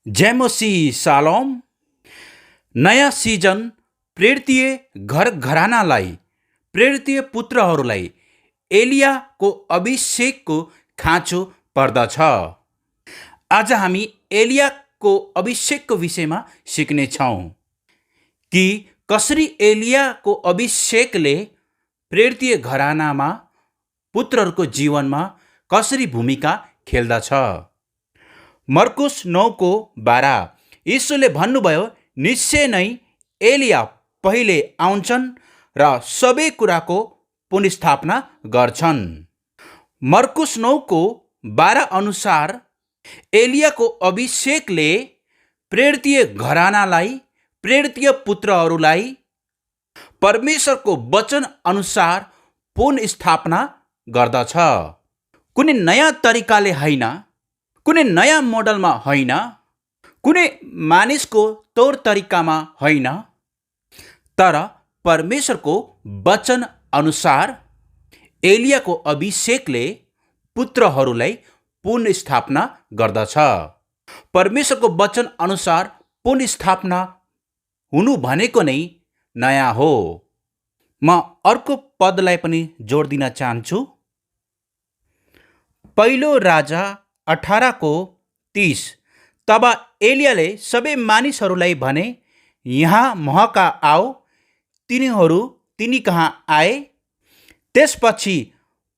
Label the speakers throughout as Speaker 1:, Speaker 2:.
Speaker 1: जय मसीह सालोम। नयाँ सिजन प्रेरितीय घर घरानालाई, प्रेरितीय पुत्रहरूलाई एलियाको अभिषेकको खाँचो पर्दछ। आज हामी एलियाको अभिषेकको विषयमा सिक्नेछौँ कि कसरी एलियाको अभिषेकले प्रेरितीय घरानामा पुत्रहरूको जीवनमा कसरी भूमिका खेल्दछ। मर्कुस 9:12 यीशुले भन्नुभयो, निश्चय नै एलिया पहिले आउँछन् र सबै कुराको पुनर्स्थापना गर्छन्। मर्कुस 9:12 अनुसार एलियाको अभिषेकले प्रेरितीय घरानालाई, प्रेरितीय पुत्रहरूलाई परमेश्वरको वचन अनुसार पुनर्स्थापना गर्दछ। कुनै नयाँ तरिकाले होइन, कुनै नयाँ मोडलमा होइन, कुनै मानिसको तौर तरिकामा होइन, तर परमेश्वरको वचन अनुसार एलियाको अभिषेकले पुत्रहरूलाई पुनर्स्थापना गर्दछ। परमेश्वरको वचन अनुसार पुनर्स्थापना हुनु भनेको नै नयाँ हो। म अर्को पदलाई पनि जोड दिन चाहन्छु। पहिलो राजा 18:30 तब एलियाले सबै मानिसहरूलाई भने, यहाँ महका आओ। तिनीहरू तिनी कहाँ आए। त्यसपछि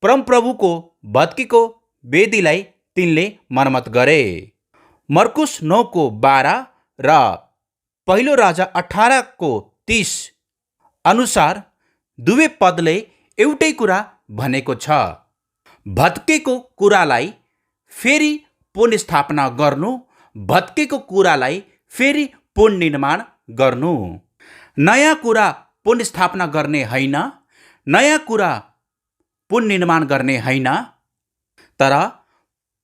Speaker 1: परमप्रभुको भत्केको वेदीलाई तिनले मर्मत गरे। मर्कुस 9:12 र पहिलो राजा 18:30 अनुसार दुवै पदले एउटै कुरा भनेको छ, भत्केको कुरालाई फेरि पुनर्स्थापना गर्नु, भत्केको कुरालाई फेरि पुनर्निर्माण गर्नु। नयाँ कुरा पुनर्स्थापना गर्ने होइन, नयाँ कुरा पुनर्निर्माण गर्ने होइन, तर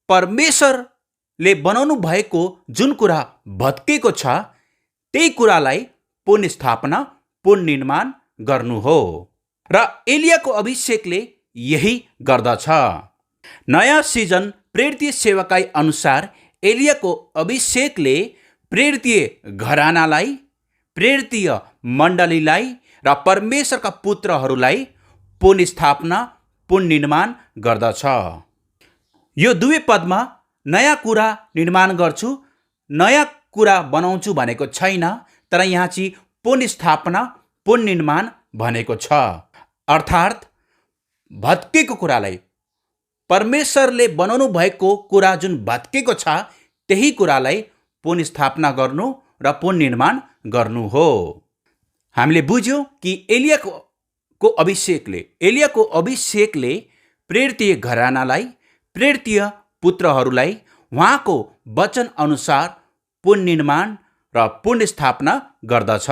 Speaker 1: परमेश्वरले बनाउनु भएको जुन कुरा भत्केको छ त्यही कुरालाई पुनर्स्थापना, पुनर्निर्माण गर्नु हो। र एलियाको अभिषेकले यही गर्दछ। नयाँ सिजन प्रेरितीय सेवकाई अनुसार एलियाको अभिषेकले प्रेरितीय घरानालाई, प्रेरितीय मण्डलीलाई र परमेश्वरका पुत्रहरूलाई पुनर्स्थापना, पुनर्निर्माण गर्दछ। यो दुवै पदमा नयाँ कुरा निर्माण गर्छु, नयाँ कुरा बनाउँछु भनेको छैन, तर यहाँ चाहिँ पुनर्स्थापना, पुनर्निर्माण भनेको छ। अर्थात् भत्केको कुरालाई, परमेश्वरले बनाउनु भएको कुरा जुन भत्केको छ त्यही कुरालाई पुनर्स्थापना गर्नु र पुनर्निर्माण गर्नु हो। हामीले बुझ्यौँ कि एलियाको अभिषेकले प्रेरितीय घरानालाई, प्रेरितीय पुत्रहरूलाई उहाँको वचन अनुसार पुनर्निर्माण र पुनर्स्थापना गर्दछ।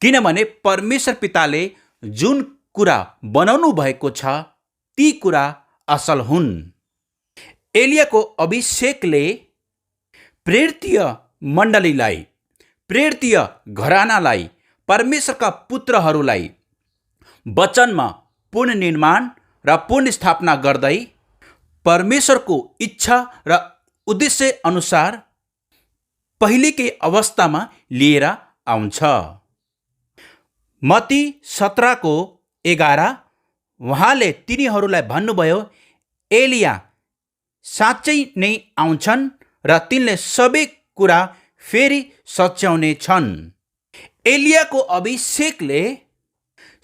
Speaker 1: किनभने परमेश्वर पिताले जुन कुरा बनाउनु भएको छ ती कुरा असल हुन्। एलियाको अभिषेकले प्रेरितीय मण्डलीलाई, प्रेरितीय घरानालाई, परमेश्वरका पुत्रहरूलाई वचनमा पुनर्निर्माण र पुनर्स्थापना गर्दै परमेश्वरको इच्छा र उद्देश्य अनुसार पहिलेकै अवस्थामा लिएर आउँछ। मत्ती 17:11 उहाँले तिनीहरूलाई भन्नुभयो, एलिया साँच्चै नै आउँछन् र तिनले सबै कुरा फेरि सच्याउने छन्। एलियाको अभिषेकले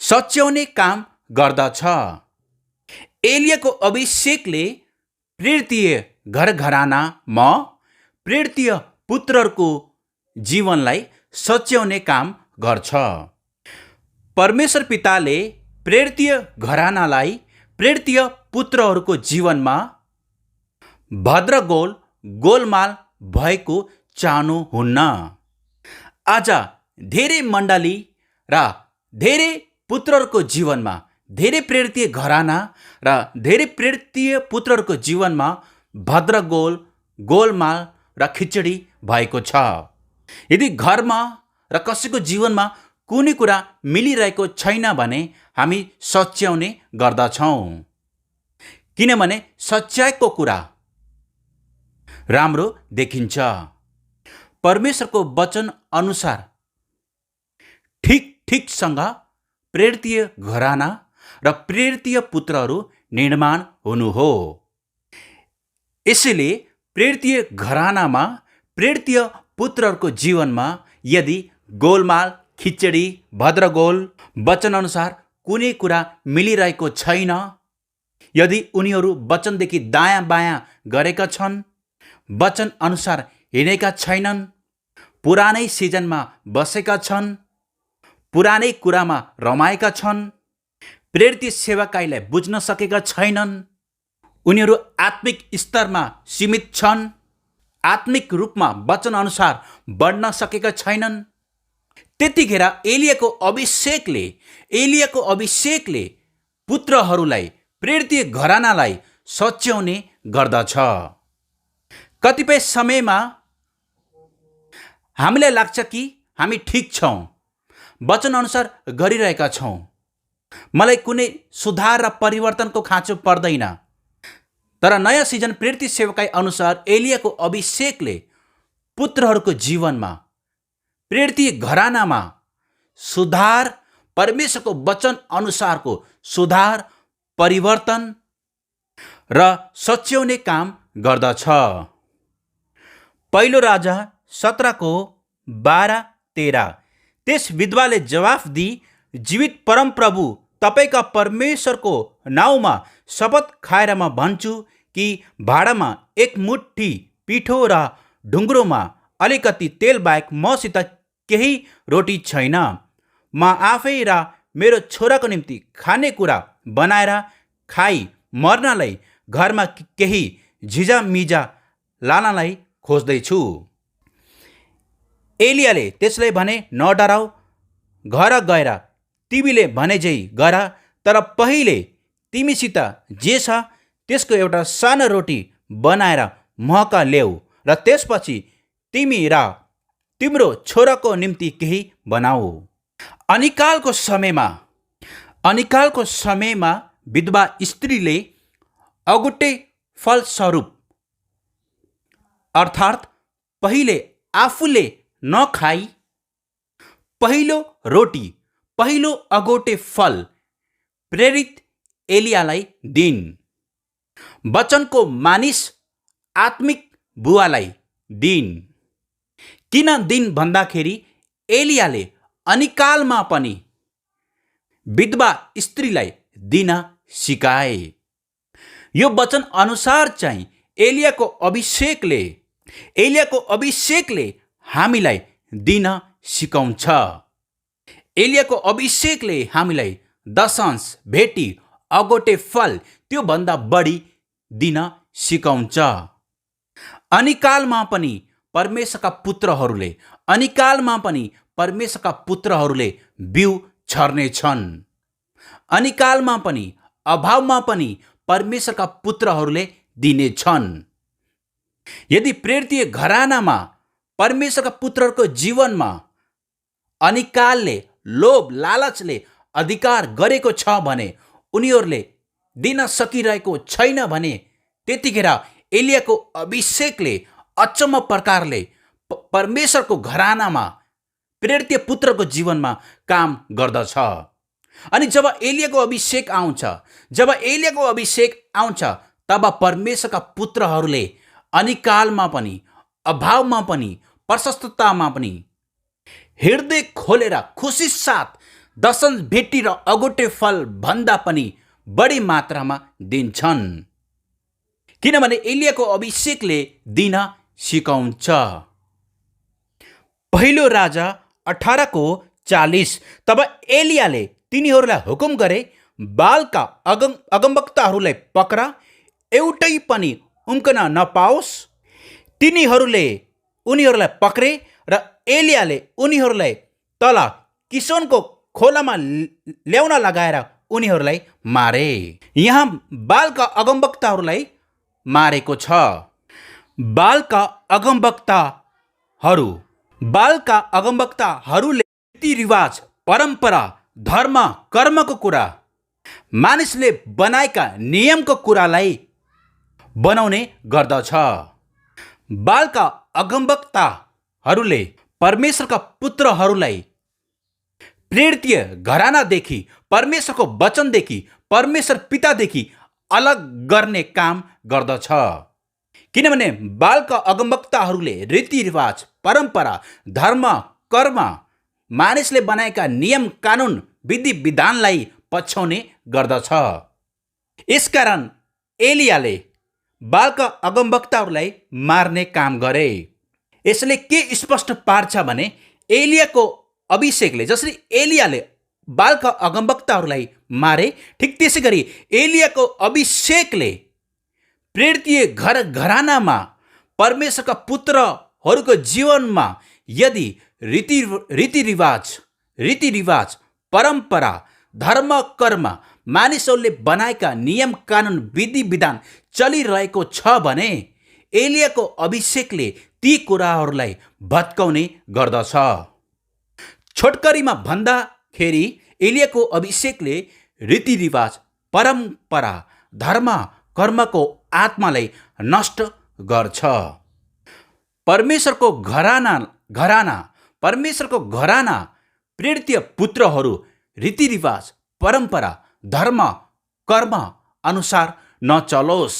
Speaker 1: सच्याउने काम गर्दछ। एलियाको अभिषेकले प्रेरितीय घरघरानामा प्रेरितीय पुत्रहरूको जीवनलाई सच्याउने काम गर्छ। परमेश्वर पिताले प्रेरितीय घरानालाई, प्रेरितीय पुत्रहरूको जीवनमा भद्रगोल, गोलमाल भएको चाहनुहुन्न। आज धेरै मण्डली र धेरै पुत्रहरूको जीवनमा, धेरै प्रेरितीय घराना र धेरै प्रेरितीय पुत्रहरूको जीवनमा भद्रगोल, गोलमाल र खिचडी भएको छ। यदि घरमा र कसैको जीवनमा कुनै कुरा मिलिरहेको छैन भने हामी सच्याउने गर्दछौँ। किनभने सच्याएको कुरा राम्रो देखिन्छ। परमेश्वरको वचन अनुसार ठिकसँग प्रेरितीय घराना र प्रेरितीय पुत्रहरू निर्माण हुनु हो। यसैले प्रेरितीय घरानामा प्रेरितीय पुत्रहरूको जीवनमा यदि गोलमाल, खिचडी, भद्रगोल, वचनअनुसार कुनै कुरा मिलिरहेको छैन, यदि उनीहरू वचनदेखि दायाँ बायाँ गरेका छन्, वचन अनुसार हिँडेका छैनन्, पुरानै सिजनमा बसेका छन्, पुरानै कुरामा रमाएका छन्, प्रेरित सेवकाईलाई बुझ्न सकेका छैनन्, उनीहरू आत्मिक स्तरमा सीमित छन्, आत्मिक रूपमा वचन अनुसार बढ्न सकेका छैनन्, त्यतिखेर एलियाको अभिषेकले पुत्रहरूलाई, प्रेरितीय घरानालाई सच्याउने गर्दछ। कतिपय समयमा हामीलाई लाग्छ कि हामी ठिक छौँ, वचन अनुसार गरिरहेका छौँ, मलाई कुनै सुधार र परिवर्तनको खाँचो पर्दैन। तर नयाँ सिजन प्रेरित सेवकाई अनुसार एलियाको अभिषेकले पुत्रहरूको जीवनमा, प्रेरितीय घरानामा सुधार, परमेश्वरको वचन अनुसारको सुधार, परिवर्तन र सच्याउने काम गर्दछ। पहिलो राजा 17:12-13। त्यस विधवाले जवाफ दिई, जीवित परमप्रभु तपाईका परमेश्वरको नाउँमा शपथ खाएर म भन्छु कि भाँडामा एक मुट्ठी पिठो र ढुङ्ग्रोमा अलिकति तेल बाहेक मसित केही रोटी छैन। म आफै र मेरो छोराको निम्ति खानेकुरा बनाएर खाई मर्नलाई घरमा केही झिजामिजा लानलाई खोज्दैछु। एलियाले त्यसलाई भने, नडराऊ, घर गएर तिमीले भने झै गर, तर पहिले तिमीसित जे छ त्यसको एउटा सानो रोटी बनाएर महका ल्याऊ र त्यसपछि तिमी र तिम्रो छोराको निम्ति केही बनाऊ। अनिकालको समयमा विधवा स्त्रीले अगुट्टै फलस्वरूप अर्थात् पहिले आफूले नखाई पहिलो रोटी, पहिलो अगोटे फल प्रेरित एलियालाई दिन्। वचनको मानिस आत्मिक बुवालाई दिन्। किन दिन भन्दाखेरि एलियाले अनिकालमा पनि विधवा स्त्रीलाई दिन सिकाए। यो वचन अनुसार चाहिँ एलियाको अभिषेकले हामीलाई दिन सिकाउँछ। एलियाको अभिषेकले हामीलाई दशंश, भेटी, अगोटे फल त्योभन्दा बढी दिन सिकाउँछ। अनिकालमा पनि परमेश्वरका पुत्रहरूले बिउ छर्नेछन्। अनिकालमा पनि, अभावमा पनि परमेश्वरका पुत्रहरूले दिनेछन्। यदि प्रेरितीय घरानामा परमेश्वरका पुत्रहरूको जीवनमा अनिकालले, लोभ, लालचले अधिकार गरेको छ भने, उनीहरूले दिन सकिरहेको छैन भने, त्यतिखेर एलियाको अभिषेकले अचम्म प्रकारले परमेश्वरको घरानामा प्रेरितीय पुत्रको जीवनमा काम गर्दछ। अनि जब एलियाको अभिषेक आउँछ तब परमेश्वरका पुत्रहरूले अनिकालमा पनि, अभावमा पनि, प्रशस्ततामा पनि हृदय खोलेर खुसी साथ दशंश, भेटी र अगोटे फल भन्दा पनि बढी मात्रामा दिन्छन्। किनभने एलियाको अभिषेकले दिन सिकाउँछ। पहिलो राजा 18:40। तब एलियाले तिनीहरूलाई हुकुम गरे, बालका अगमवक्ताहरूलाई पक्र, एउटै पनि उम्कन नपाओस्। तिनीहरूले उनीहरूलाई पक्रे र एलियाले उनीहरूलाई तल किसोनको खोलामा ल्याउन लगाएर उनीहरूलाई मारे। यहाँ बालका अगमवक्ताहरूलाई मारेको छ। बालका अगमवक्ताहरूले रीतिरिवाज, परम्परा, धर्म, कर्मको कुरा, मानिसले बनाएका नियमको कुरालाई बनाउने गर्दछ। बालका परमेश्वरहरूले परमेश्वरका पुत्रहरूलाई प्रेरितीय घरानादेखि, परमेश्वरको वचनदेखि, परमेश्वर पितादेखि अलग गर्ने काम गर्दछ। किनभने बालका अगमवक्ताहरूले रीतिरिवाज, परम्परा, धर्म, कर्म, मानिसले बनाएका नियम कानुन विधि विधानलाई पछ्याउने गर्दछ। यसकारण एलियाले बालका अगमवक्ताहरूलाई मार्ने काम गरे। यसले के स्पष्ट पार्छ भने एलियाको अभिषेकले जसरी एलियाले बालका अगमवक्ताहरूलाई मारे, ठिक त्यसै गरी एलियाको अभिषेकले प्रेरितीय घर घरानामा परमेश्वरका पुत्रहरूको जीवनमा यदि रीतिरिवाज, परम्परा, धर्म, कर्म, मानिसहरूले बनाएका नियम कानुन विधि विधान चलिरहेको छ भने एलियाको अभिषेकले ती कुराहरूलाई भत्काउने गर्दछ। छोटकरीमा भन्दाखेरि एलियाको अभिषेकले रीतिरिवाज, परम्परा, धर्म, कर्मको आत्मालाई नष्ट गर्छ। परमेश्वरको घराना प्रेरितीय पुत्रहरू रीतिरिवाज, परम्परा, धर्म, कर्म अनुसार नचलोस्।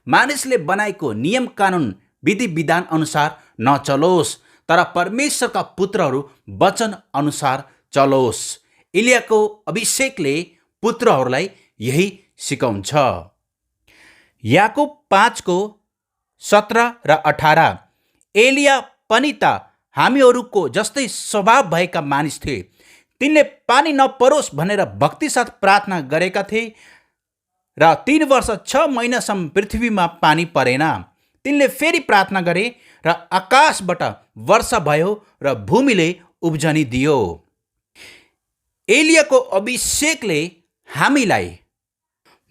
Speaker 1: मानिसले बनाएको नियम कानुन विधि विधान अनुसार नचलोस्, तर परमेश्वरका पुत्रहरू वचन अनुसार चलोस्। एलियाको अभिषेकले पुत्रहरूलाई यही सिकाउँछ। याकुब 5:17 र 18। एलिया पनि त हामीहरूको जस्तै स्वभाव भएका मानिस थिए। तिनले पानी नपरोस् भनेर भक्तिसाथ प्रार्थना गरेका थिए र 3 वर्ष 6 महिनासम्म पृथ्वीमा पानी परेन। तिनले फेरि प्रार्थना गरे र आकाशबाट वर्षा भयो र भूमिले उब्जनी दियो। एलियाको अभिषेकले हामीलाई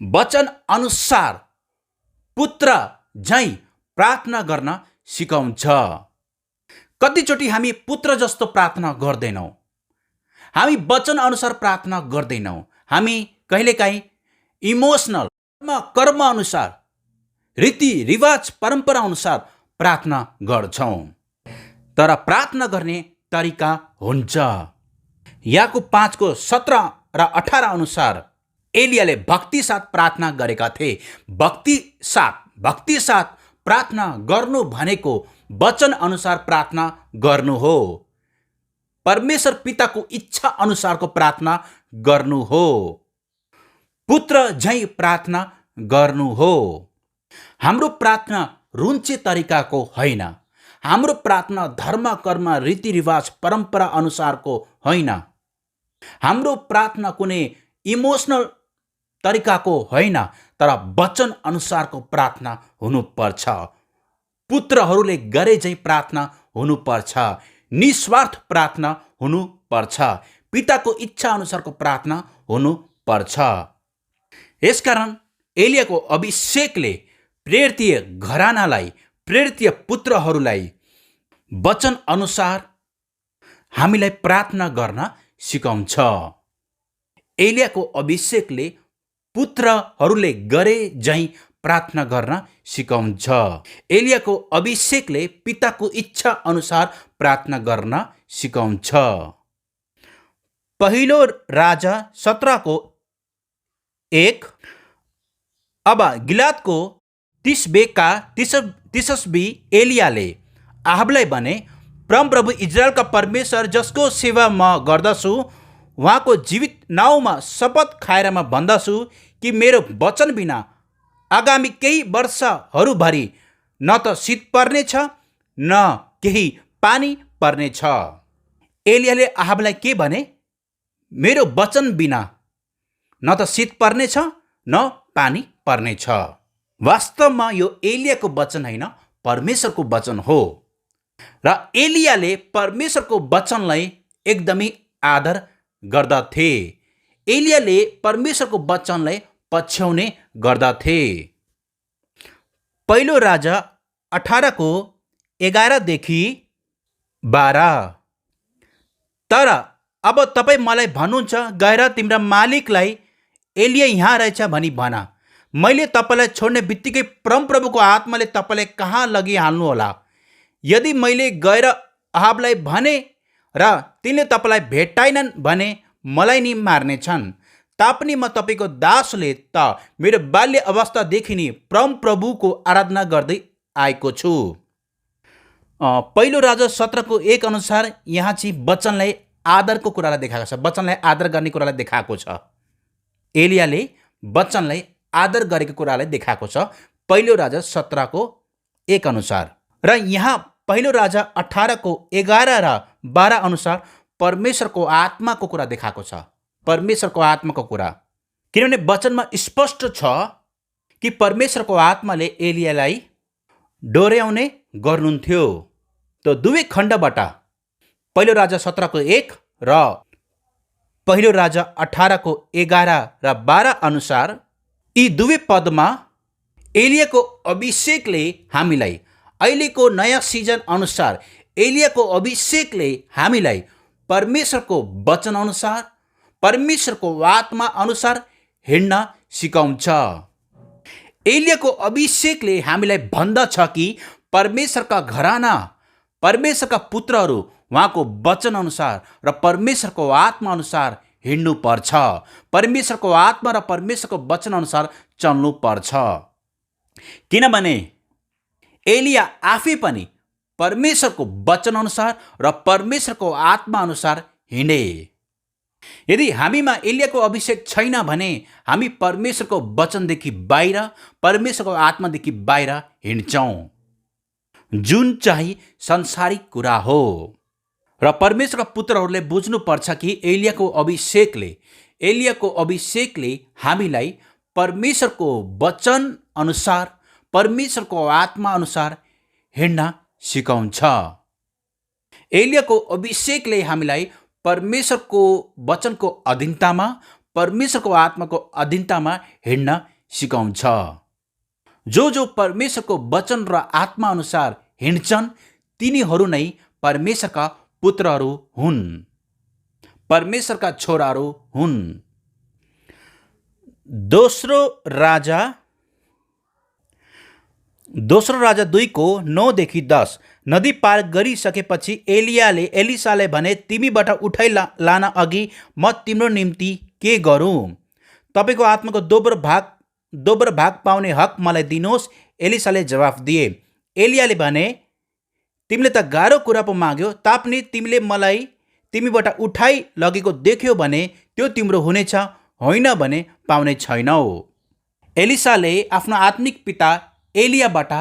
Speaker 1: वचन अनुसार पुत्र झैँ प्रार्थना गर्न सिकाउँछ। कतिचोटि हामी पुत्र जस्तो प्रार्थना गर्दैनौँ, हामी वचन अनुसार प्रार्थना गर्दैनौँ। हामी कहिलेकाहीँ इमोसनल, कर्म अनुसार, रीतिरिवाज, परम्परा अनुसार प्रार्थना गर्छौँ। तर प्रार्थना गर्ने तरिका हुन्छ। याकुब 5:17 र 18 अनुसार एलियाले भक्तिसाथ प्रार्थना गरेका थिए। भक्तिसाथ प्रार्थना गर्नु भनेको वचन अनुसार प्रार्थना गर्नु हो। परमेश्वर पिताको इच्छा अनुसारको प्रार्थना गर्नु हो। पुत्र झैँ प्रार्थना गर्नु हो। हाम्रो प्रार्थना रुन्चे तरिकाको होइन। हाम्रो प्रार्थना धर्म, कर्म, रीतिरिवाज, परम्परा अनुसारको होइन। हाम्रो प्रार्थना कुनै इमोसनल तरिकाको होइन, तर वचन अनुसारको प्रार्थना हुनुपर्छ। पुत्रहरूले गरे झैँ प्रार्थना हुनुपर्छ। निस्वार्थ प्रार्थना हुनुपर्छ। पिताको इच्छा अनुसारको प्रार्थना हुनुपर्छ। यसकारण एलियाको अभिषेकले प्रेरितीय घरानालाई, प्रेरितीय पुत्रहरूलाई वचन अनुसार हामीलाई प्रार्थना गर्न सिकाउँछ। एलियाको अभिषेकले पुत्रहरूले गरे झैँ प्रार्थना गर्न सिकाउँछ। एलियाको अभिषेकले पिताको इच्छा अनुसार प्रार्थना गर्न सिकाउँछ। पहिलो राजा 17:1। अब गिलादको तिसबी एलियाले आहाबलाई भने, परमप्रभु इजरायलका परमेश्वर जसको सेवा म गर्दछु उहाँको जीवित नाउँमा शपथ खाएर म भन्दछु कि मेरो वचन बिना आगामी केही वर्षहरूभरि न त शीत पर्नेछ न केही पानी पर्नेछ। एलियाले आहाबलाई के भने? मेरो वचन बिना न त शीत पर्नेछ न पानी पर्नेछ। वास्तवमा यो एलियाको वचन होइन, परमेश्वरको वचन हो। र एलियाले परमेश्वरको वचनलाई एकदमै आदर गर्दथे। एलियाले परमेश्वरको वचनलाई पछ्याउने गर्दथे। पहिलो राजा 18:11-12। तर अब तपाईँ मलाई भन्नुहुन्छ, गएर तिम्रा मालिकलाई एलिया यहाँ रहेछ भनी भन। मैले तपाईँलाई छोड्ने बित्तिकै परमप्रभुको आत्माले तपाईँलाई कहाँ लगिहाल्नु होला। यदि मैले गएर अहाबलाई भने र तिनले तपाईँलाई भेट्टाइनन् भने मलाई नि मार्नेछन्। तापनि म तपाईँको दासले त मेरो बाल्य अवस्थादेखि नै परमप्रभुको आराधना गर्दै आएको छु। पहिलो राजा 17:1 अनुसार यहाँ चाहिँ वचनलाई आदरको कुरालाई देखाएको छ, वचनलाई आदर गर्ने कुरालाई देखाएको छ। एलियाले वचनलाई आदर गरेको कुरालाई देखाएको छ पहिलो राजा 17:1 अनुसार। र यहाँ पहिलो राजा 18:11 र 12 अनुसार परमेश्वरको आत्माको कुरा देखाएको छ, परमेश्वरको आत्माको कुरा। किनभने वचनमा स्पष्ट छ कि परमेश्वरको आत्माले एलियालाई डोर्याउने गर्नुहुन्थ्यो। त दुवै खण्डबाट पहिलो राजा 17:1 र पहिलो राजा 18:11 र 12 अनुसार यी दुवै पदमा एलियाको अभिषेकले हामीलाई, अहिलेको नयाँ सिजन अनुसार एलियाको अभिषेकले हामीलाई परमेश्वरको वचन अनुसार, परमेश्वरको आत्मा अनुसार हिँड्न सिकाउँछ। एलियाको अभिषेकले हामीलाई भन्दछ कि परमेश्वरका घराना, परमेश्वरका पुत्रहरू उहाँको वचन अनुसार र परमेश्वरको आत्मा अनुसार हिँड्नु पर्छ, परमेश्वरको आत्मा र परमेश्वरको वचन अनुसार चल्नु पर्छ। किनभने एलिया आफै पनि परमेश्वरको वचन अनुसार र परमेश्वरको आत्मा अनुसार हिँडे। यदि हामीमा एलियाको अभिषेक छैन भने हामी परमेश्वरको वचनदेखि बाहिर, परमेश्वरको आत्मादेखि बाहिर हिँड्छौँ, जुन चाहिँ संसारिक कुरा हो। र परमेश्वरका पुत्रहरूले बुझ्नुपर्छ कि एलियाको अभिषेकले हामीलाई परमेश्वरको वचन अनुसार, परमेश्वरको आत्मा अनुसार हिँड्न सिकाउँछ। एलियाको अभिषेकले हामीलाई परमेश्वरको वचनको अधीनतामा, परमेश्वरको आत्माको अधीनतामा हिँड्न सिकाउँछ। जो परमेश्वरको वचन र आत्मा अनुसार हिँड्छन् तिनीहरू नै परमेश्वरका पुत्रहरू हुन्, परमेश्वरका छोराहरू हुन्। दोस्रो राजा 2:9-10 नदी पार गरिसकेपछि एलियाले एलिसालाई भने, तिमीबाट उठाइ लान अघि म तिम्रो निम्ति के गरौँ? तपाईँको आत्माको दोब्बर भाग पाउने हक मलाई दिनुहोस्। एलिसाले जवाफ दिए। एलियाले भने, तिमीले त गाह्रो कुरा पो माग्यो, तापनि तिमीले मलाई तिमीबाट उठाइ लगेको देख्यो भने त्यो तिम्रो हुनेछ, होइन भने पाउने छैनौ। एलिसाले आफ्नो आत्मिक पिता एलियाबाट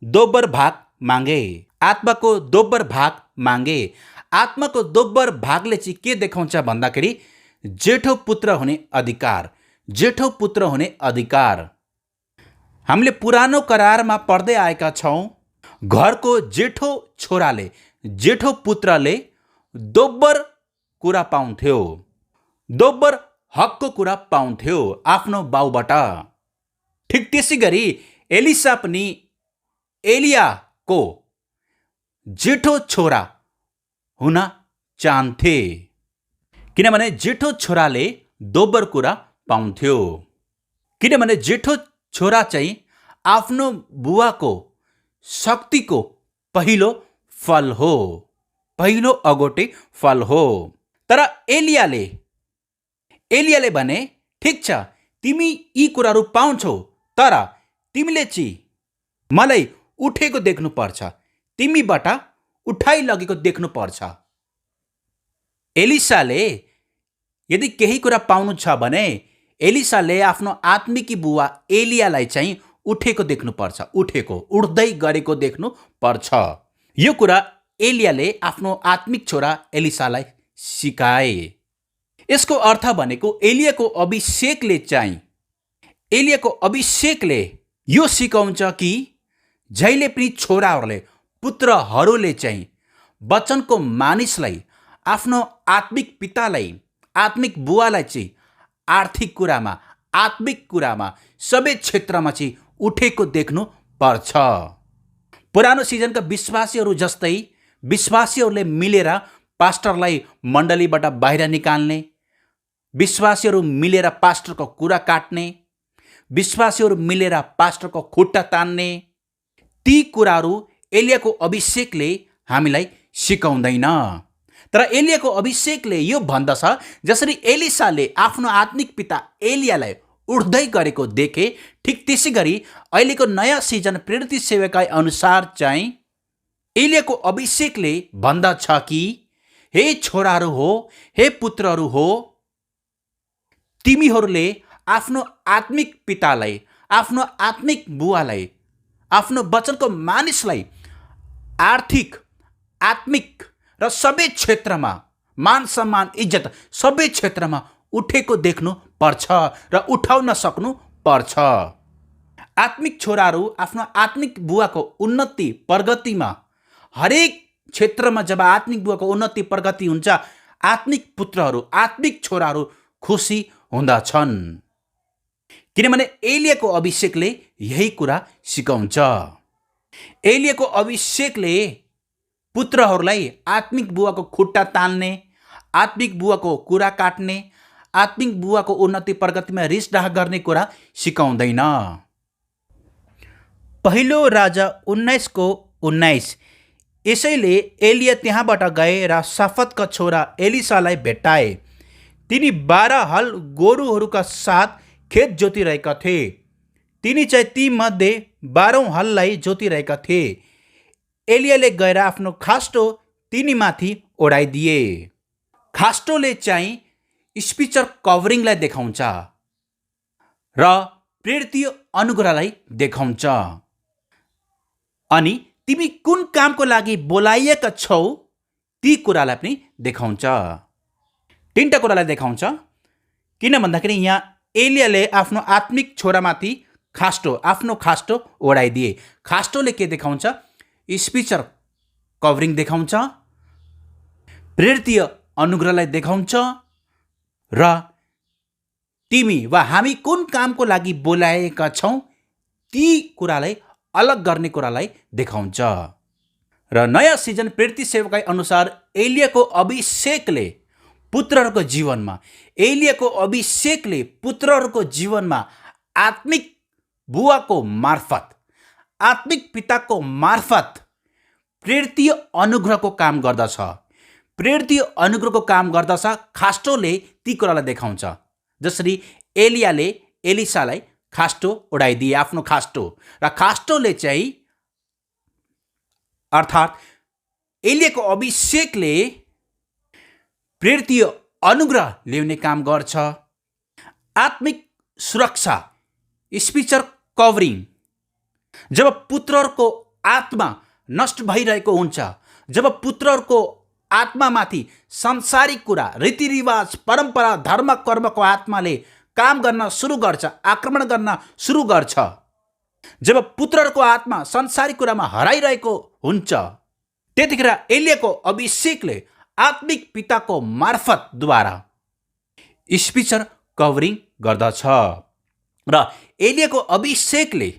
Speaker 1: दोब्बर भाग मागे, आत्माको दोब्बर भाग मागे। आत्माको दोब्बर भागले चाहिँ के देखाउँछ भन्दाखेरि जेठो पुत्र हुने अधिकार, जेठो पुत्र हुने अधिकार। हामीले पुरानो करारमा पढ्दै आएका छौँ, घरको जेठो छोराले, जेठो पुत्रले दोब्बर कुरा पाउँथ्यो, दोब्बर हकको कुरा पाउँथ्यो आफ्नो बाउबाट। ठिक त्यसै गरी एलिसा पनि एलियाको जेठो छोरा हुन चाहन्थे, किनभने जेठो छोराले दोब्बर कुरा पाउँथ्यो। किनभने जेठो छोरा चाहिँ आफ्नो बुवाको शक्तिको पहिलो फल हो, पहिलो अगोटे फल हो। तर एलियाले भने, ठिक छ, तिमी यी कुराहरू पाउँछौ, तर तिमीले चाहिँ मलाई उठेको देख्नुपर्छ, तिमीबाट उठाइ लगेको देख्नुपर्छ। एलिसाले यदि केही कुरा पाउनु छ भने एलिसाले आफ्नो आत्मिकी बुवा एलियालाई चाहिँ उठेको देख्नुपर्छ, उठेको, उठ्दै गरेको देख्नुपर्छ। यो कुरा एलियाले आफ्नो आत्मिक छोरा एलिसालाई सिकाए। यसको अर्थ भनेको एलियाको अभिषेकले यो सिकाउँछ कि जहिले पनि छोराहरूले, पुत्रहरूले चाहिँ वचनको मानिसलाई, आफ्नो आत्मिक पितालाई, आत्मिक बुवालाई चाहिँ आर्थिक कुरामा, आत्मिक कुरामा, सबै क्षेत्रमा चाहिँ उठेको देख्नु पर्छ। पुरानो सिजनका विश्वासीहरू जस्तै विश्वासीहरूले मिलेर पास्टरलाई मण्डलीबाट बाहिर निकाल्ने, विश्वासीहरू मिलेर पास्टरको कुरा काट्ने, विश्वासीहरू मिलेर पास्टरको खुट्टा तान्ने, ती कुराहरू एलियाको अभिषेकले हामीलाई सिकाउँदैन। तर एलियाको अभिषेकले यो भन्दछ, जसरी एलिसाले आफ्नो आत्मिक पिता एलियालाई उठ्दै गरेको देखे, ठिक त्यसै गरी अहिलेको नयाँ सिजन प्रेरित सेवकाई अनुसार चाहिँ एलियाको अभिषेकले भन्दछ कि हे छोराहरू हो, हे पुत्रहरू हो, तिमीहरूले आफ्नो आत्मिक पितालाई, आफ्नो आत्मिक बुवालाई, आफ्नो वचनको मानिसलाई आर्थिक, आत्मिक र सबै क्षेत्रमा मान सम्मान इज्जत सबै क्षेत्रमा उठेको देख्नु पर्छ र उठाउन सक्नु पर्छ। आत्मिक छोराहरू आफ्नो आत्मिक बुवाको उन्नति प्रगतिमा, हरेक क्षेत्रमा जब आत्मिक बुवाको उन्नति प्रगति हुन्छ, आत्मिक पुत्रहरू, आत्मिक छोराहरू खुसी हुँदछन्। किनभने एलियाको अभिषेकले यही कुरा सिकाउँछ। एलियाको अभिषेकले पुत्रहरूलाई आत्मिक बुवाको खुट्टा तान्ने, आत्मिक बुवाको कुरा काट्ने, आत्मिक बुवाको उन्नति प्रगतिमा रिसडाह गर्ने कुरा सिकाउँदैन। पहिलो राजा 19:19। यसैले एलिया त्यहाँबाट गए र शाफातका छोरा एलिसालाई भेट्टाए। तिनी 12 हल गोरुहरूका साथ खेत जोतिरहेका थिए। तिनी चाहिँ ती मध्ये 12औं हललाई जोतिरहेका थिए। एलियाले गएर आफ्नो खास्टो तिनीमाथि ओढाइदिए। खास्टोले चाहिँ स्पिचर कभरिङलाई देखाउँछ र प्रेरितीय अनुग्रहलाई देखाउँछ। अनि तिमी कुन कामको लागि बोलाइएका छौ ती कुरालाई पनि देखाउँछ। 3टा कुरालाई देखाउँछ। किन भन्दाखेरि यहाँ एलियाले आफ्नो आत्मिक छोरामाथि आफ्नो खास्टो ओढाइदिए। खास्टोले के देखाउँछ? स्पिचर कभरिङ देखाउँछ, प्रेरितीय अनुग्रहलाई देखाउँछ र तिमी वा हामी कुन कामको लागि बोलाएका छौँ ती कुरालाई अलग गर्ने कुरालाई देखाउँछ। र नयाँ सिजन प्रेरित सेवकाई अनुसार एलियाको अभिषेकले पुत्रहरूको जीवनमा, एलियाको अभिषेकले पुत्रहरूको जीवनमा आत्मिक बुवाको मार्फत, आत्मिक पिताको मार्फत प्रेरितीय अनुग्रहको काम गर्दछ। प्रेरितीय अनुग्रहको काम गर्दछ। खास्टोले ती कुरालाई देखाउँछ। जसरी एलियाले एलिसालाई खास्टो ओढाइदिए, आफ्नो खास्टो, र खास्टोले चाहिँ अर्थात् एलियाको अभिषेकले प्रेरितीय अनुग्रह ल्याउने काम गर्छ। आत्मिक सुरक्षा, स्पिचर कभरिङ, जब पुत्रहरूको आत्मा नष्ट भइरहेको हुन्छ, जब पुत्रहरूको आत्मामाथि संसारिक कुरा, रीतिरिवाज, परम्परा, धर्म, कर्मको आत्माले काम गर्न सुरु गर्छ, आक्रमण गर्न सुरु गर्छ, जब पुत्रहरूको आत्मा संसारिक कुरामा हराइरहेको हुन्छ, त्यतिखेर एलियाको अभिषेकले आत्मिक पिताको मार्फतद्वारा स्पिचर कभरिङ गर्दछ। र एलियाको अभिषेकले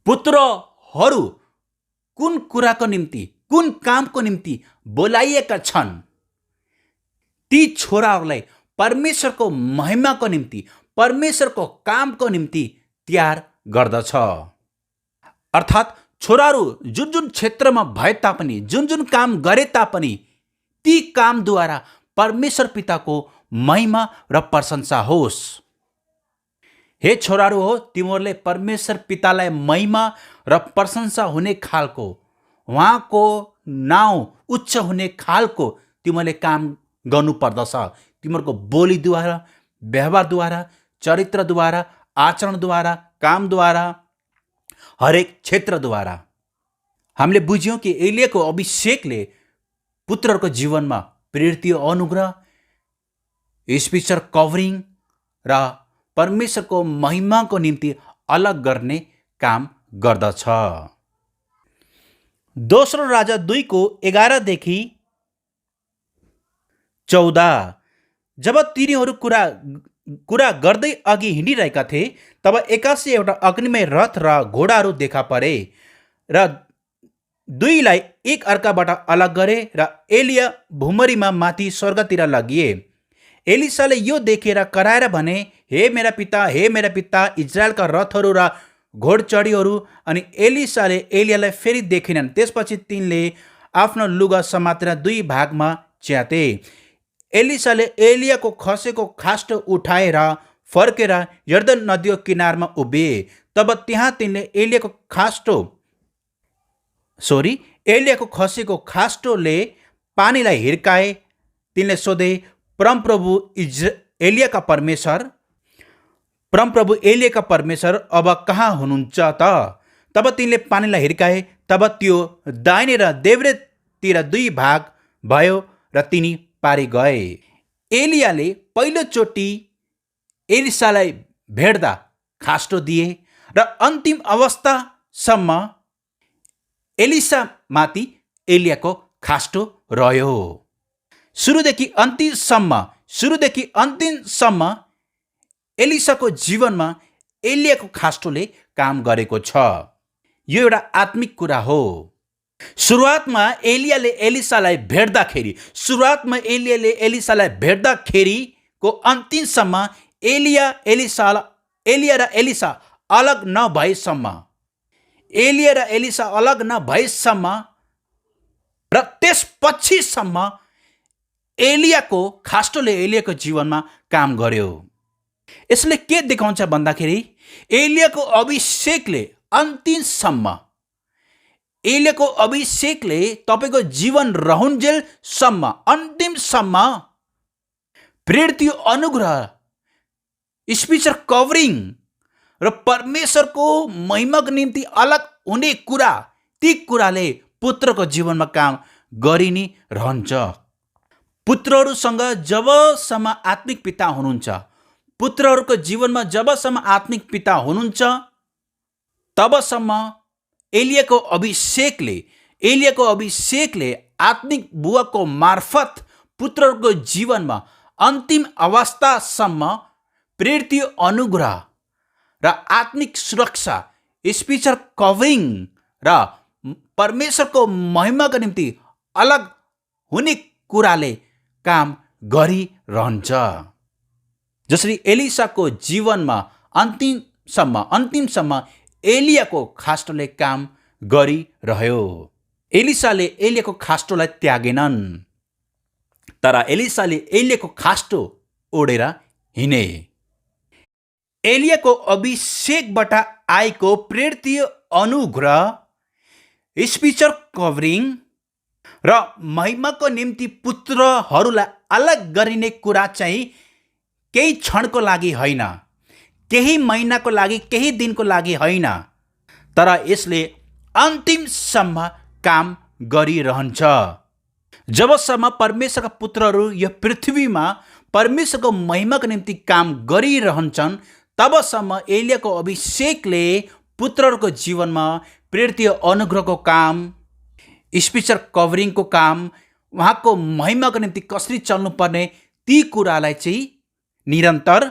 Speaker 1: पुत्रहरू कुन कुराको निम्ति, कुन कामको निम्ति बोलाइएका छन्, ती छोराहरूलाई परमेश्वरको महिमाको निम्ति, परमेश्वरको कामको निम्ति तयार गर्दछ। अर्थात् छोराहरू जुन जुन क्षेत्रमा भए तापनि, जुन जुन काम गरे तापनि, ती कामद्वारा परमेश्वर पिताको महिमा र प्रशंसा होस्। हे छोराहरू हो, तिमीहरूले परमेश्वर पितालाई महिमा र प्रशंसा हुने खालको, उहाँको नाउँ उच्च हुने खालको तिमीहरूले काम गर्नुपर्दछ। तिमीहरूको बोलीद्वारा, व्यवहारद्वारा, चरित्रद्वारा, आचरणद्वारा, कामद्वारा, हरेक क्षेत्रद्वारा। हामीले बुझ्यौँ कि एलियाको अभिषेकले पुत्रहरूको जीवनमा प्रेरितीय अनुग्रह, स्पिचर कभरिङ र परमेश्वरको महिमाको निम्ति अलग गर्ने काम गर्दछ। दोस्रो राजा 2:11-14। जब तिनीहरू कुरा गर्दै अघि हिँडिरहेका थिए, तब एक्कासी एउटा अग्निमय रथ र घोडाहरू देखा परे र दुईलाई एक अर्काबाट अलग गरे र एलिया भुमरीमा माथि स्वर्गतिर लगिए। एलिसाले यो देखेर कराएर भने, हे मेरा पिता, इजरायलका रथहरू र घोडचढीहरू। अनि एलिसाले एलियालाई फेरि देखिनन्। त्यसपछि तिनले आफ्नो लुगा समातेर 2 भागमा च्याते। एलिसाले एलियाको खसेको खास्टो उठाएर फर्केर यर्दन नदीको किनारमा उभिए। तब त्यहाँ तिनले एलियाको खसेको खास्टोले पानीलाई हिर्काए। तिनले सोधे, परमप्रभु एलियाका परमेश्वर अब कहाँ हुनुहुन्छ त? तब तिनले पानीलाई हिर्काए। तब त्यो दाहिने र देब्रेतिर 2 भाग भयो र तिनी पारी गए। एलियाले पहिलोचोटि एलिसालाई भेट्दा खास्टो दिए र अन्तिम अवस्थासम्म एलिसामाथि एलियाको खास्टो रह्यो। सुरुदेखि अन्तिमसम्म एलिसाको जीवनमा एलियाको खास्टोले काम गरेको छ। यो एउटा आत्मिक कुरा हो। सुरुवातमा एलियाले एलिसालाई भेट्दाखेरिको अन्तिमसम्म एलिया र एलिसा अलग नभएसम्म र त्यसपछिसम्म एलियाको खास्टोले एलियाको जीवनमा काम गर्यो। यसले के देखाउँछ भन्दाखेरि एलियाको अभिषेकले तपाईको जीवन रहन्जेलसम्म अन्तिमसम्म प्रेरित अनुग्रह, स्पिरिचुअल कभरिङ र परमेश्वरको महिमाको निम्ति अलग हुने कुरा, ती कुराले पुत्रको जीवनमा काम गरि नै रहन्छ। पुत्रहरूसँग जबसम्म आत्मिक पिता हुनुहुन्छ, पुत्रहरूको जीवनमा जबसम्म आत्मिक पिता हुनुहुन्छ, तबसम्म एलियाको अभिषेकले आत्मिक बुवाको मार्फत पुत्रहरूको जीवनमा अन्तिम अवस्थासम्म प्रेरित अनुग्रह र आत्मिक सुरक्षा, स्पिरिचुअल कभरिङ र परमेश्वरको महिमाको निम्ति अलग हुने कुराले काम गरिरहन्छ। जसरी एलिसाको जीवनमा अन्तिमसम्म एलियाको खास्टोले काम गरिरह्यो। एलिसाले एलियाको खास्टोलाई त्यागेनन्, तर एलिसाले एलियाको खास्टो ओढेर हिँडे। एलियाको अभिषेकबाट आएको प्रेरित अनुग्रह, स्पिरिचुअल कभरिङ र महिमाको निम्ति पुत्रहरूलाई अलग गरिने कुरा चाहिँ केही क्षणको लागि होइन, केही महिनाको लागि, केही दिनको लागि होइन, तर यसले अन्तिमसम्म काम गरिरहन्छ। जबसम्म परमेश्वरका पुत्रहरू यो पृथ्वीमा परमेश्वरको महिमाको निम्ति काम गरिरहन्छन्, तबसम्म एलियाको अभिषेकले पुत्रहरूको जीवनमा प्रेरित अनुग्रहको काम, स्पिरिचुअल कभरिङको काम, उहाँको महिमाको निम्ति कसरी चल्नुपर्ने, ती कुरालाई चाहिँ निरन्तर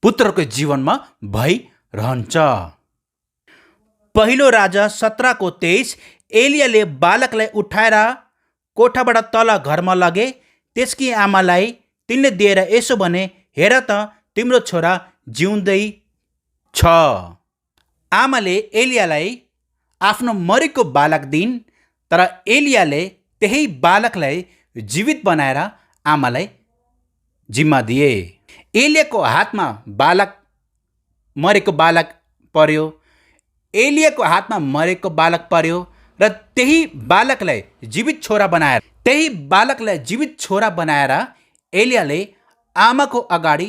Speaker 1: पुत्रको जीवनमा भइरहन्छ। पहिलो राजा 17:23 एलियाले बालकलाई उठाएर कोठाबाट तल घरमा लगे। त्यसकी आमालाई तिनले दिएर यसो भने, हेर त तिम्रो छोरा जिउँदै छ। आमाले एलियालाई आफ्नो मरेको बालक दिइन्, तर एलियाले त्यही बालकलाई जीवित बनाएर आमालाई जिम्मा दिए। एलियाको हातमा मरेको बालक पर्यो र त्यही बालकलाई जीवित छोरा बनाएर एलियाले आमाको अगाडि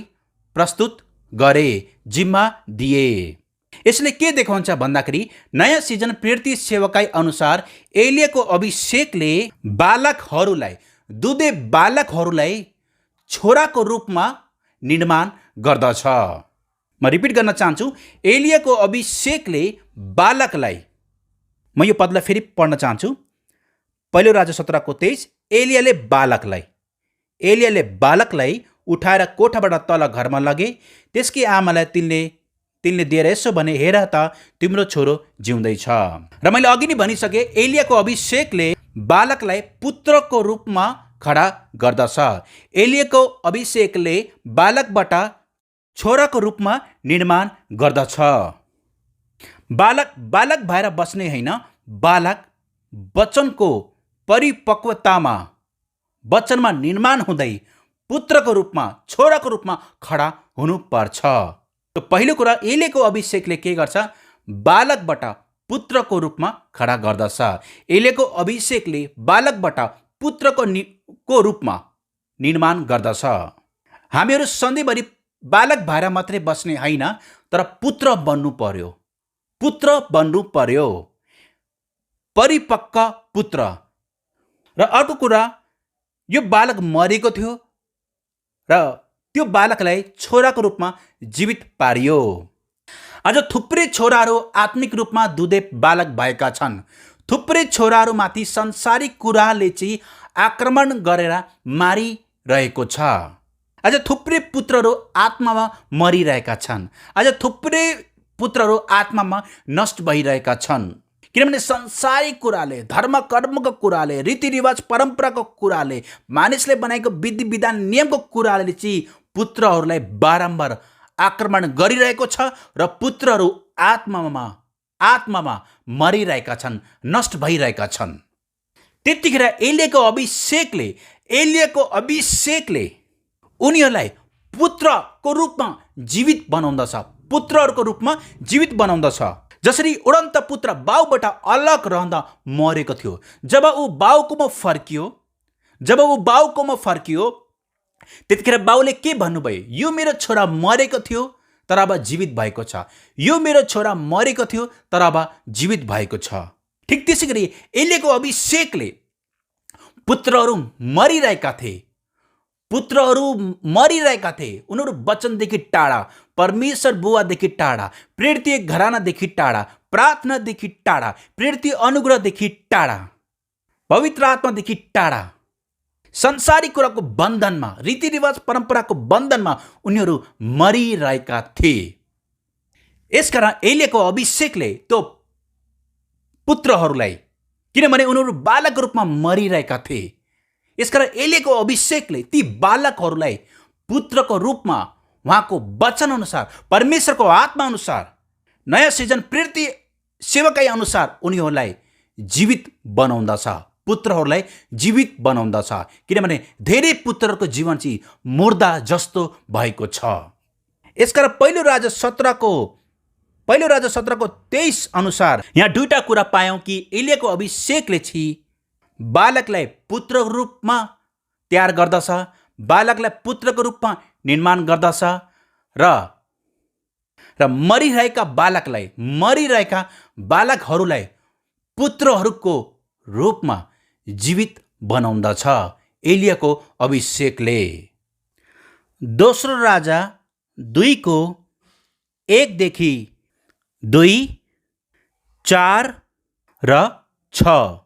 Speaker 1: प्रस्तुत गरे, जिम्मा दिए। यसले के देखाउँछ भन्दाखेरि नयाँ सिजन प्रेरित सेवकाई अनुसार एलियाको अभिषेकले दुधे बालकहरूलाई छोराको रूपमा निर्माण गर्दछ। म रिपिट गर्न चाहन्छु, एलियाको अभिषेकले बालकलाई, म यो पदलाई फेरि पढ्न चाहन्छु। पहिलो राजा 17:23 एलियाले बालकलाई उठाएर कोठाबाट तल घरमा लगे। त्यसकी आमालाई तिनले दिएर यसो भने, हेर त तिम्रो छोरो जिउँदैछ। र मैले अघि नै भनिसके, एलियाको अभिषेकले बालकलाई पुत्रको रूपमा खडा गर्दछ। एलियाको अभिषेकले बालकबाट छोराको रूपमा निर्माण गर्दछ। बालक भएर बस्ने होइन, बालक वचनको परिपक्वतामा वचनमा निर्माण हुँदै पुत्रको रूपमा छोराको रूपमा खडा हुनुपर्छ। त पहिलो कुरा एलियाको अभिषेकले के गर्छ? बालकबाट पुत्रको रूपमा खडा गर्दछ। एलियाको अभिषेकले बालकबाट पुत्रको रूपमा निर्माण गर्दछ। हामीहरू सधैँभरि बालक भएर मात्रै बस्ने होइन, तर पुत्र बन्नु पर्यो। पुत्र बन्नु पर्यो, परिपक्व पुत्र। र अर्को कुरा, यो बालक मरेको थियो र त्यो बालकलाई छोराको रूपमा जीवित पारियो। आज थुप्रै छोराहरू आत्मिक रूपमा दुधे बालक भएका छन्। थुप्रै छोराहरूमाथि संसारिक कुराले चाहिँ आक्रमण गरेर मारिरहेको छ। आज थुप्रै पुत्रहरू आत्मामा मरिरहेका छन्। आज थुप्रै पुत्रहरू आत्मामा नष्ट भइरहेका छन्। किनभने संसारिक कुराले, धर्म कर्मको कुराले, रीतिरिवाज परम्पराको कुराले, मानिसले बनाएको विधि विधान नियमको कुराले चाहिँ पुत्रहरूलाई बारम्बार आक्रमण गरिरहेको छ र पुत्रहरू आत्मामा मरिरहेका छन्, नष्ट भइरहेका छन्। त्यतिखेर एलियाको अभिषेकले उनीहरूलाई पुत्रको रूपमा जीवित बनाउँदछ, पुत्रहरूको रूपमा जीवित बनाउँदछ। जसरी उडन्त पुत्र बाउबाट अलग रहँदा मरेको थियो, जब ऊ बाउकोमा फर्कियो त्यतिखेर बाउले के भन्नुभयो? यो मेरो छोरा मरेको थियो तर अब जीवित भएको छ। यो मेरो छोरा मरेको थियो तर अब जीवित भएको छ। ठिक त्यसै गरी एलियाको अभिषेकले पुत्रहरू मरिरहेका थिए। उनीहरू वचनदेखि टाढा, परमेश्वर बुवादेखि टाढा, प्रेरित घरानादेखि टाढा, प्रार्थनादेखि टाढा, प्रेरित अनुग्रहदेखि टाढा, पवित्र आत्मादेखि टाढा, संसारिक कुराको बन्धनमा, रीतिरिवाज परम्पराको बन्धनमा उनीहरू मरिरहेका थिए। यसकारण एलियाको अभिषेकले त्यो पुत्रहरूलाई, किनभने उनीहरू बालकको रूपमा मरिरहेका थिए, यसकारण एलियाको अभिषेकले ती बालकहरूलाई पुत्रको रूपमा उहाँको वचन अनुसार, परमेश्वरको आत्मा अनुसार, नयाँ सिजन प्रेरित सेवकाई अनुसार उनीहरूलाई जीवित बनाउँदछ, पुत्रहरूलाई जीवित बनाउँदछ। किनभने धेरै पुत्रहरूको जीवन चाहिँ मुर्दा जस्तो भएको छ। यसकारण पहिलो राजा 17:23 अनुसार यहाँ दुईटा कुरा पायौँ कि एलियाको अभिषेकले चाहिँ बालकलाई पुत्रको रूपमा तयार गर्दछ, बालकलाई पुत्रको रूपमा निर्माण गर्दछ र मरिरहेका बालकहरूलाई पुत्रहरूको रूपमा जीवित बनाउँदछ एलियाको अभिषेकले। दोस्रो राजा 2:1-2, 4 र 6।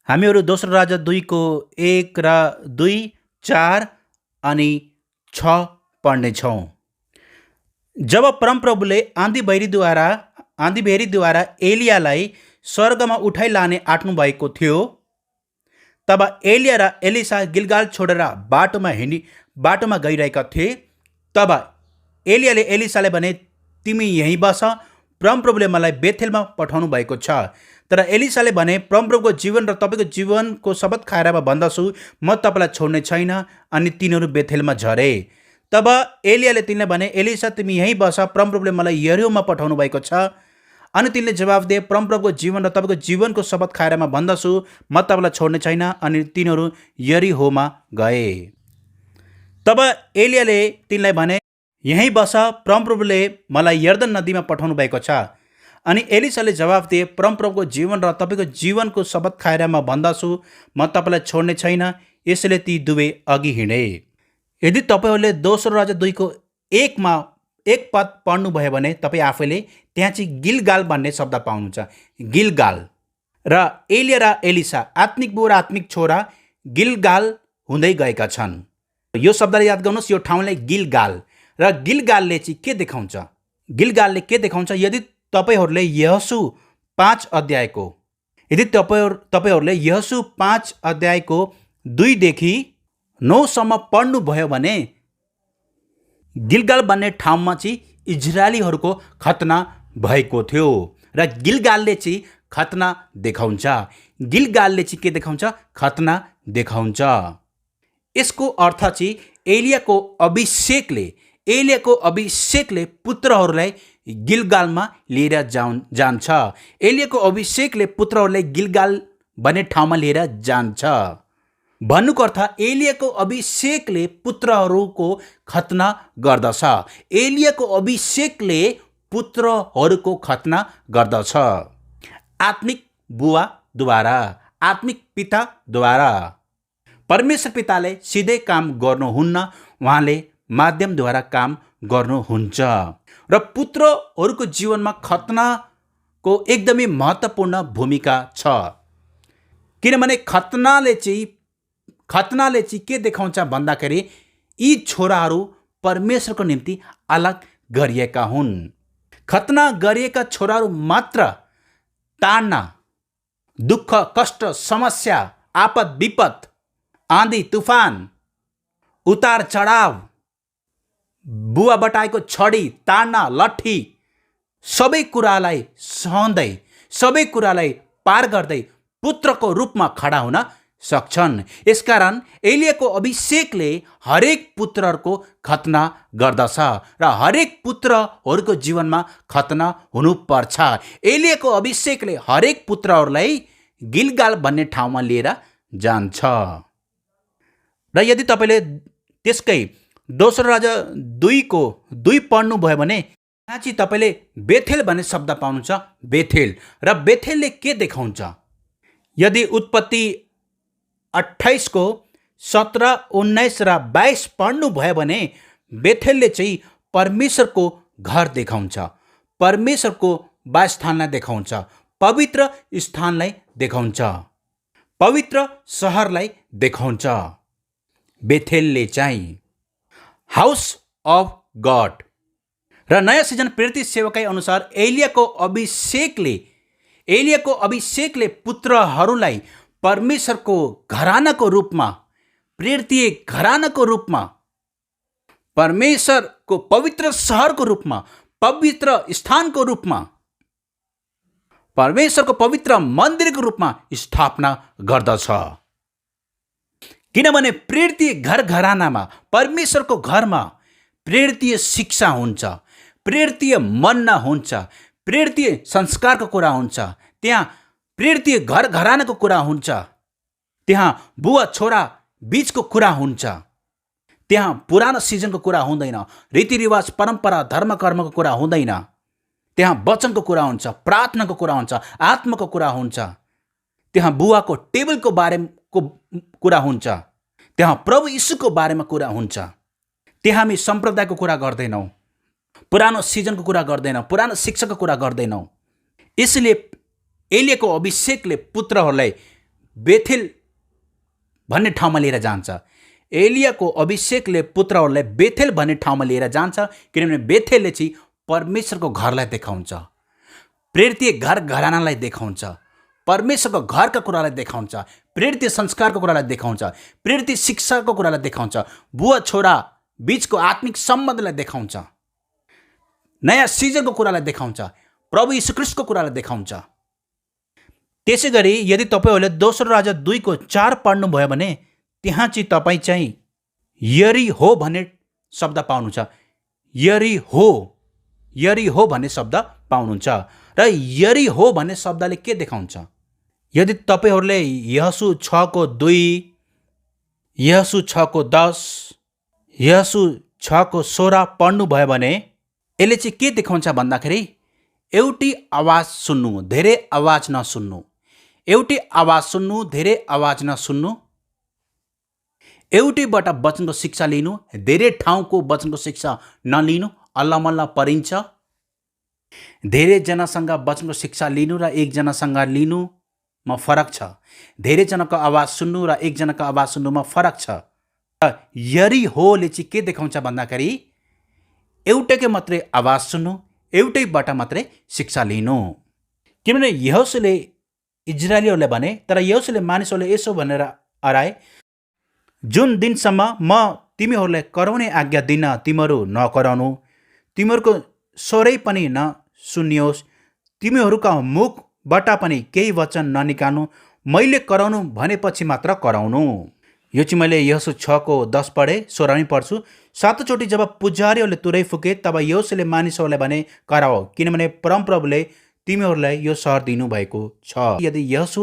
Speaker 1: हामीहरू दोस्रो राजा 2:1-2, 4 अनि 6 पढ्नेछौँ। जब परमप्रभुले आँधी बेहरीद्वारा एलियालाई स्वर्गमा उठाइ लाने आँट्नु भएको थियो, तब एलिया र एलिसा गिलगाल छोडेर बाटोमा गइरहेका थिए। तब एलियाले एलिसालाई भने, तिमी यहीँ बस, परमप्रभुले मलाई बेथेलमा पठाउनु भएको छ। तर एलिसाले भने, परमप्रभुको जीवन र तपाईँको जीवनको शपथ खाएर भन्दछु, म तपाईँलाई छोड्ने छैन। अनि तिनीहरू बेथेलमा झरे। तब एलियाले तिनलाई भने, एलिसा तिमी यहीँ बस, परमप्रभुले मलाई यरीहोमा पठाउनु भएको छ। अनि तिनले जवाफ दिए, परमप्रभुको जीवन र तपाईँको जीवनको शपथ खाएर भन्दछु, म तपाईँलाई छोड्ने छैन। अनि तिनीहरू यरीहोमा गए। तब एलियाले तिनलाई भने, यहीँ बस, परमप्रभुले मलाई यर्दन नदीमा पठाउनु भएको छ। अनि एलिसाले जवाफ दिए, परमप्रभुको जीवन र तपाईँको जीवनको शपथ खाएर भन्दछु, म तपाईँलाई छोड्ने छैन। यसैले ती दुवै अघि हिँडे। यदि तपाईँहरूले दोस्रो राजा 2:1 पद पढ्नुभयो भने तपाईँ आफैले त्यहाँ चाहिँ गिलगाल भन्ने शब्द पाउनुहुन्छ। गिलगाल र एलिया र एलिसा आत्मिक बुबा र आत्मिक छोरा गिलगाल हुँदै गएका छन्। यो शब्दलाई याद गर्नुहोस्, यो ठाउँलाई गिलगाल। र गिलगालले चाहिँ के देखाउँछ? यदि तपाईँहरूले यहोशू 5 अध्यायको 2:9 पढ्नुभयो भने गिलगाल भन्ने ठाउँमा चाहिँ इजरायलीहरूको खतना भएको थियो र गिलगालले चाहिँ खतना देखाउँछ। गिलगालले चाहिँ के देखाउँछ? खतना देखाउँछ। यसको अर्थ चाहिँ एलियाको अभिषेकले पुत्रहरूलाई गिलगालमा लिएर जान्छ। एलियाको अभिषेकले पुत्रहरूलाई गिलगाल भन्ने ठाउँमा लिएर जान्छ। भन्नुको अर्थ एलियाको अभिषेकले पुत्रहरूको खतना गर्दछ। एलियाको अभिषेकले पुत्रहरूको खतना गर्दछ। आत्मिक बुवाद्वारा, आत्मिक पिताद्वारा। परमेश्वर पिताले सिधै काम गर्नुहुन्न, उहाँले माध्यमद्वारा काम गर्नुहुन्छ। र पुत्रहरूको जीवनमा खतनाको एकदमै महत्त्वपूर्ण भूमिका छ। किनभने खतनाले चाहिँ के देखाउँछ भन्दाखेरि यी छोराहरू परमेश्वरको निम्ति अलग गरिएका हुन्। खतना गरिएका छोराहरू मात्र ताड्न, दुःख, कष्ट, समस्या, आपद विपद, आँधी तुफान, उतार चढाव, बुवा बटाएको छडी, ताड्ना, लट्ठी, सबै कुरालाई सहँदै, सबै कुरालाई पार गर्दै पुत्रको रूपमा खडा हुन सक्छन्। यसकारण एलियाको अभिषेकले हरेक पुत्रहरूको खतना गर्दछ र हरेक पुत्रहरूको जीवनमा खतना हुनुपर्छ। एलियाको अभिषेकले हरेक पुत्रहरूलाई गिलगाल भन्ने ठाउँमा लिएर जान्छ। र यदि तपाईँले त्यसकै दोस्रो राजा 2:2 पढ्नुभयो भने यहाँ चाहिँ तपाईँले बेथेल भन्ने शब्द पाउनुहुन्छ। बेथेल, र बेथेलले के देखाउँछ? यदि उत्पत्ति 28:17, 19 र 22 पढ्नुभयो भने बेथेलले चाहिँ परमेश्वरको घर देखाउँछ, परमेश्वरको वासस्थानलाई देखाउँछ, पवित्र स्थानलाई देखाउँछ, पवित्र सहरलाई देखाउँछ। बेथेलले चाहिँ हाउस अफ गड। र नयाँ सिजन प्रेरित सेवकाई अनुसार एलियाको अभिषेकले पुत्रहरूलाई परमेश्वरको घरानाको रूपमा, प्रेरितीय घरानाको रूपमा, परमेश्वरको पवित्र सहरको रूपमा, पवित्र स्थानको रूपमा, परमेश्वरको पवित्र मन्दिरको रूपमा स्थापना गर्दछ। किनभने प्रेरितीय घर घरानामा, परमेश्वरको घरमा प्रेरितीय शिक्षा हुन्छ, प्रेरितीय मन्ना हुन्छ, प्रेरितीय संस्कारको कुरा हुन्छ, त्यहाँ प्रेरितीय घर घरानाको कुरा हुन्छ, त्यहाँ बुवा छोरा बीचको कुरा हुन्छ, त्यहाँ पुरानो सिजनको कुरा हुँदैन, रीतिरिवाज, परम्परा, धर्म कर्मको कुरा हुँदैन, त्यहाँ वचनको कुरा हुन्छ, प्रार्थनाको कुरा हुन्छ, आत्माको कुरा हुन्छ, त्यहाँ बुवाको टेबलको बारेको कुरा हुन्छ, त्यहाँ प्रभु यीशुको बारेमा कुरा हुन्छ। त्यहाँ हामी सम्प्रदायको कुरा गर्दैनौँ, पुरानो सिजनको कुरा गर्दैनौँ, पुरानो शिक्षाको कुरा गर्दैनौँ। यसले एलियाको अभिषेकले पुत्रहरूलाई बेथेल भन्ने ठाउँमा लिएर जान्छ। एलियाको अभिषेकले पुत्रहरूलाई बेथेल भन्ने ठाउँमा लिएर जान्छ, किनभने बेथेलले चाहिँ परमेश्वरको घरलाई देखाउँछ, प्रेरितीय घर घरानालाई देखाउँछ, परमेश्वरको घरका कुरालाई देखाउँछ, प्रेरितीय संस्कारको कुरालाई देखाउँछ, प्रेरितीय शिक्षाको कुरालाई देखाउँछ, बुवा छोरा बीचको आत्मिक सम्बन्धलाई देखाउँछ, नयाँ सिजनको कुरालाई देखाउँछ, प्रभु यीशु ख्रीष्टको कुरालाई देखाउँछ। त्यसै गरी यदि तपाईँहरूले दोस्रो राजा 2:4 पढ्नुभयो भने त्यहाँ चाहिँ तपाईँ चाहिँ यरीहो भन्ने शब्द पाउनुहुन्छ। यरीहो भन्ने शब्द पाउनुहुन्छ। र यरीहो भन्ने शब्दले के देखाउँछ? यदि तपाईँहरूले यहोशू 6:2, यहोशू 6:10, यहोशू 6:16 पढ्नुभयो भने यसले चाहिँ के देखाउँछ भन्दाखेरि एउटै आवाज सुन्नु, धेरै आवाज नसुन्नु, एउटै आवाज सुन्नु, धेरै आवाज नसुन्नु, एउटैबाट वचनको शिक्षा लिनु, धेरै ठाउँको वचनको शिक्षा नलिनु, अल्लमल्ल परिन्छ। धेरैजनासँग वचनको शिक्षा लिनु र एकजनासँग लिनुमा फरक छ। धेरैजनाको आवाज सुन्नु र एकजनाको आवाज सुन्नुमा फरक छ। यरीहोले चाहिँ के देखाउँछ भन्दाखेरि एउटैकै मात्रै आवाज सुन्नु, एउटैबाट मात्रै शिक्षा लिनु। किनभने यहोशूले इजरायलीहरूलाई भने, तर यहोशूले मानिसहरूले यसो भनेर अराए, जुन दिनसम्म म तिमीहरूलाई कराउने आज्ञा दिन तिमीहरू नकराउनु, तिमीहरूको स्वरै पनि नसुनियोस्, तिमीहरूका मुख बाट पनि केही वचन ननिकाल्नु, मैले कराउनु भनेपछि मात्र कराउनु। यो चाहिँ मैले यहोशू 6:10 पढेँ, 16 पढ्छु। सातचोटि जब पुजारीहरूले तुरै फुके तब यहोशूले मानिसहरूलाई भने, कराओ, किनभने परमप्रभुले तिमीहरूलाई यो सहर दिनुभएको छ। यदि यहोशू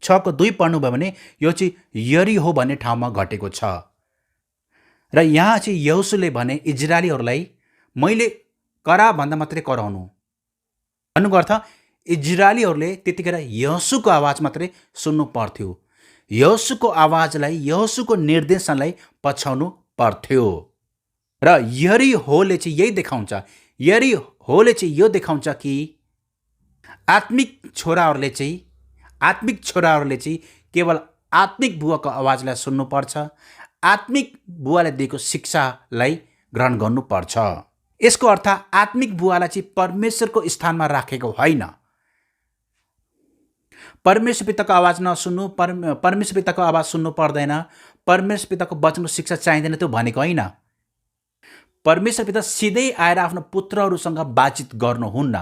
Speaker 1: 6:2 पढ्नुभयो भने यो चाहिँ यरीहो भन्ने ठाउँमा घटेको छ। र यहाँ चाहिँ यहोशूले भने इजरायलीहरूलाई मैले करा भन्दा मात्रै कराउनु भन्नुको अर्थ इजरायलीहरूले त्यतिखेर यहोशूको आवाज मात्रै सुन्नु पर्थ्यो। यहोशूको आवाजलाई, यहोशूको निर्देशनलाई पछ्याउनु पर्थ्यो। र यरीहोले चाहिँ यही देखाउँछ, यरीहोले चाहिँ यो देखाउँछ कि आत्मिक छोराहरूले चाहिँ केवल आत्मिक बुवाको आवाजलाई सुन्नुपर्छ, आत्मिक बुवाले दिएको शिक्षालाई ग्रहण गर्नुपर्छ। यसको अर्थ आत्मिक बुवालाई चाहिँ परमेश्वरको स्थानमा राखेको होइन। परमेश्वर पिताको आवाज नसुन्नु, परमेश्वर पिताको आवाज सुन्नु पर्दैन, परमेश्वर पिताको वचनको शिक्षा चाहिँदैन त्यो भनेको होइन। परमेश्वर पिता सिधै आएर आफ्नो पुत्रहरूसँग बातचित गर्नुहुन्न।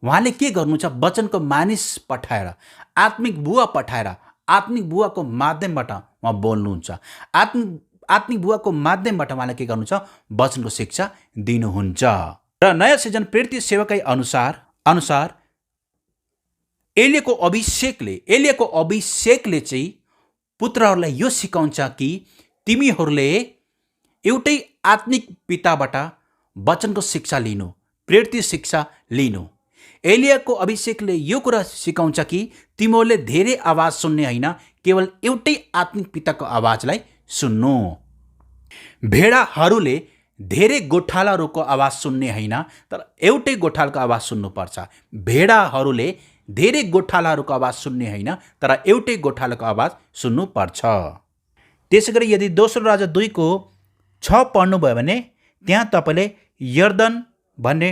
Speaker 1: उहाँले के गर्नुहुन्छ? वचनको मानिस पठाएर, आत्मिक बुवा पठाएर, आत्मिक बुवाको माध्यमबाट उहाँ बोल्नुहुन्छ। आत्मिक बुवाको माध्यमबाट उहाँले के गर्नुहुन्छ? वचनको शिक्षा दिनुहुन्छ। र नयाँ सिजन प्रेरित सेवकै अनुसार एलियाको अभिषेकले चाहिँ पुत्रहरूलाई यो सिकाउँछ कि तिमीहरूले एउटै आत्मिक पिताबाट वचनको शिक्षा लिनु, प्रेरित शिक्षा लिनु। एलियाको अभिषेकले यो कुरा सिकाउँछ कि तिमीहरूले धेरै आवाज सुन्ने होइन, केवल एउटै आत्मिक पिताको आवाजलाई सुन्नु। भेडाहरूले धेरै गोठालाहरूको आवाज सुन्ने होइन, तर एउटै गोठालाको आवाज सुन्नुपर्छ। भेडाहरूले धेरै गोठालाहरूको आवाज सुन्ने होइन, तर एउटै गोठालाको आवाज सुन्नुपर्छ। त्यसै गरी यदि दोस्रो राजा 2:6 पढ्नुभयो भने त्यहाँ तपाईँले यर्दन भन्ने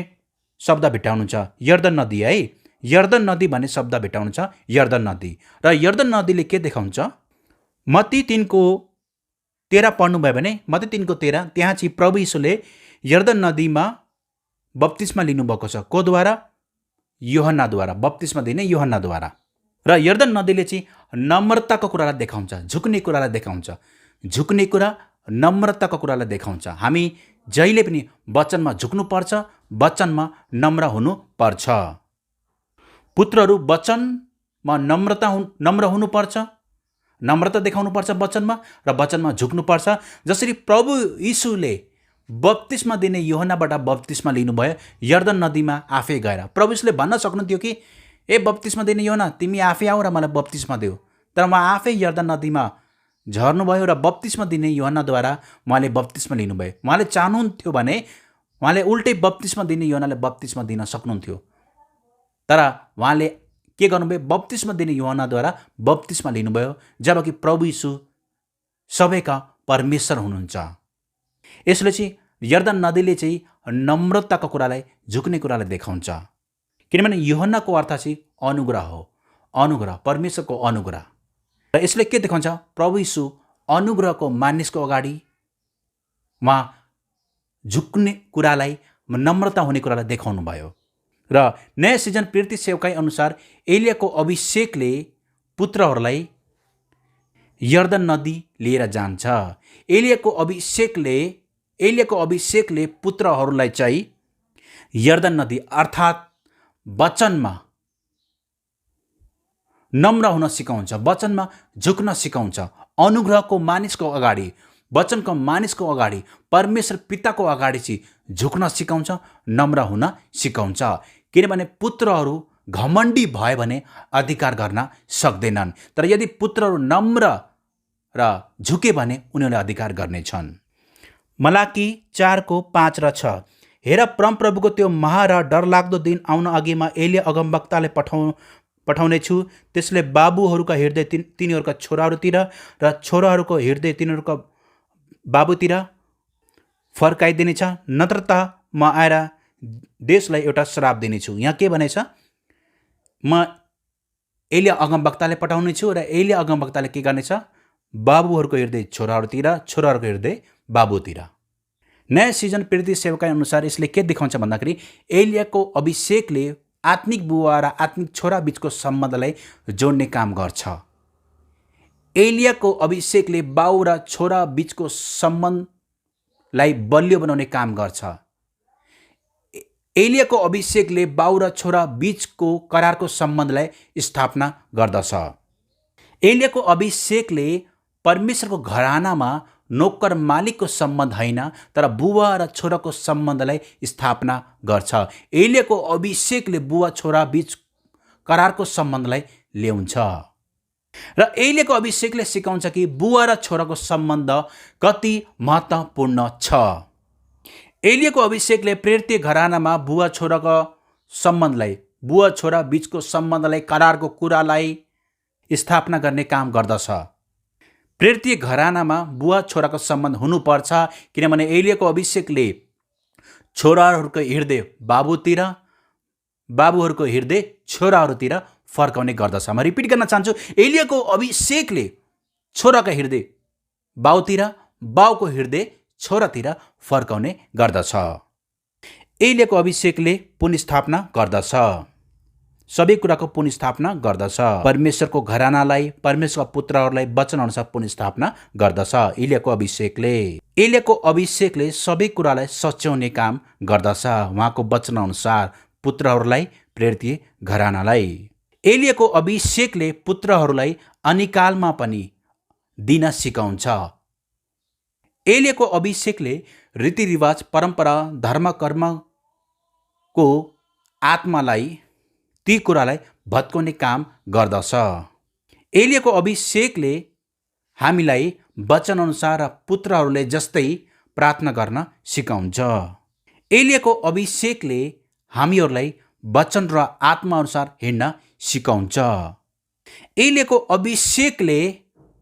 Speaker 1: शब्द भेटाउनुहुन्छ। यर्दन नदी है, यर्दन नदी भन्ने शब्द भेटाउनुहुन्छ, यर्दन नदी। र यर्दन नदीले के देखाउँछ? मत्ती 3:13 पढ्नुभयो भने मत्ती 3:13 त्यहाँ चाहिँ प्रभु यीशुले यर्दन नदीमा बप्तिस्मा लिनुभएको छ। कोद्वारा? यूहन्नाद्वारा, बप्तिस्मा दिने यूहन्नाद्वारा। र यर्दन नदीले चाहिँ नम्रताको कुरालाई देखाउँछ, झुक्ने कुरालाई देखाउँछ, झुक्ने कुरा, नम्रताको कुरालाई देखाउँछ। हामी जहिले पनि वचनमा झुक्नुपर्छ, वचनमा नम्र हुनुपर्छ। पुत्रहरू वचनमा नम्र हुनुपर्छ, नम्रता देखाउनुपर्छ वचनमा, र वचनमा झुक्नुपर्छ। जसरी प्रभु यीशुले बप्तिस्मा दिने यूहन्नाबाट बप्तिस्मा लिनुभयो यर्दन नदीमा आफै गएर। प्रभु यीशुले भन्न सक्नुहुन्थ्यो कि ए बप्तिस्मा दिने यूहन्ना तिमी आफै आऊ र मलाई बप्तिस्मा देऊ, तर उहाँ आफै यर्दन नदीमा झर्नुभयो र बप्तिस्मा दिने यूहन्नाद्वारा उहाँले बप्तिस्मा लिनुभयो। उहाँले चाहनुहुन्थ्यो भने उहाँले उल्टै बप्तिस्मा दिने यूहन्नाले बप्तिस्मा दिन सक्नुहुन्थ्यो, तर उहाँले के गर्नुभयो? बप्तिस्मा दिने यूहन्नाद्वारा बप्तिस्मा लिनुभयो, जबकि प्रभु यीशु सबैका परमेश्वर हुनुहुन्छ। यसले चाहिँ यर्दन नदीले चाहिँ नम्रताको कुरालाई, झुक्ने कुरालाई देखाउँछ। किनभने यूहन्नाको अर्थ चाहिँ अनुग्रह हो, अनुग्रह, परमेश्वरको अनुग्रह। र यसले के देखाउँछ? प्रभु यीशु अनुग्रहको मानिसको अगाडि उहाँ झुक्ने कुरालाई, नम्रता हुने कुरालाई देखाउनु भयो। र नयाँ सिजन प्रेरित सेवकाई अनुसार एलियाको अभिषेकले पुत्रहरूलाई यर्दन नदी लिएर जान्छ। एलियाको अभिषेकले पुत्रहरूलाई चाहिँ यर्दन नदी अर्थात् वचनमा नम्र हुन सिकाउँछ, वचनमा झुक्न सिकाउँछ। अनुग्रहको मानिसको अगाडि, वचनको मानिसको अगाडि, परमेश्वर पिताको अगाडि चाहिँ झुक्न सिकाउँछ, नम्र हुन सिकाउँछ। किनभने पुत्रहरू घमण्डी भयो भने अधिकार गर्न सक्दैनन्, तर यदि पुत्रहरू नम्र र झुके भने उनीहरूले अधिकार गर्नेछन्। मलाकी 4:5 र 6 हेर परमप्रभुको त्यो महा र डरलाग्दो दिन आउन अघिमा एलिया अगमवक्ताले पठाउने छु। त्यसले बाबुहरूका हृदय तिनीहरूका छोराहरूतिर र छोराहरूको हृदय तिनीहरूका बाबुतिर फर्काइदिनेछ, नत्र त म आएर देशलाई एउटा श्राप दिनेछु। यहाँ के भनेछ? म एलिया अगमवक्ताले पठाउने छु र एलिया अगमवक्ताले के गर्नेछ? बाबुहरूको हृदय छोराहरूतिर, छोराहरूको हृदय बाबुतिर। नयाँ सिजन प्रेरित सेवकाई अनुसार यसले के देखाउँछ भन्दाखेरि एलियाको अभिषेकले आत्मिक बुवा र आत्मिक छोरा बीचको सम्बन्धलाई जोड्ने काम गर्छ। एलियाको अभिषेकले बाउ र छोरा बीचको सम्बन्धलाई बलियो बनाउने काम गर्छ। एलियाको अभिषेकले बाउ र छोरा बीचको करारको सम्बन्धलाई स्थापना गर्दछ। एलियाको अभिषेकले परमेश्वरको घरानामा नोकर मालिकको सम्बन्ध होइन, तर बुवा र छोराको सम्बन्धलाई स्थापना गर्छ। एलियाको अभिषेकले बुवा छोरा बीच करारको सम्बन्धलाई ल्याउँछ र एलियाको अभिषेकले सिकाउँछ कि बुवा र छोराको सम्बन्ध कति महत्त्वपूर्ण छ। एलियाको अभिषेकले प्रेरित घरानामा बुवा छोराको सम्बन्धलाई, बुवा छोरा बीचको सम्बन्धलाई, करारको कुरालाई स्थापना गर्ने काम गर्दछ। प्रेरित घरानामा बुवा छोराको सम्बन्ध हुनुपर्छ, किनभने एलियाको अभिषेकले छोराहरूको हृदय बाबुतिर, बाबुहरूको हृदय छोराहरूतिर फर्काउने गर्दछ। म रिपिट गर्न चाहन्छु, एलियाको अभिषेकले छोराको हृदय बाउतिर, बाउको हृदय छोरातिर फर्काउने गर्दछ। एलियाको अभिषेकले पुनर्स्थापना गर्दछ, सबै कुराको पुनर्स्थापना गर्दछ। परमेश्वरको घरानालाई, परमेश्वरका पुत्रहरूलाई वचनअनुसार पुनर्स्थापना गर्दछ एलियाको अभिषेकले। एलियाको अभिषेकले सबै कुरालाई सच्याउने काम गर्दछ, उहाँको वचनअनुसार पुत्रहरूलाई, प्रेरित घरानालाई। एलियाको अभिषेकले पुत्रहरूलाई अनिकालमा पनि दिन सिकाउँछ। एलियाको अभिषेकले रीतिरिवाज, परम्परा, धर्म, कर्मको आत्मालाई, ती कुरालाई भत्काउने काम गर्दछ। एलियाको अभिषेकले हामीलाई वचनअनुसार पुत्रहरूले जस्तै प्रार्थना गर्न सिकाउँछ। एलियाको अभिषेकले हामीहरूलाई वचन र आत्माअनुसार हिँड्न सिकाउँछ। एलियाको अभिषेकले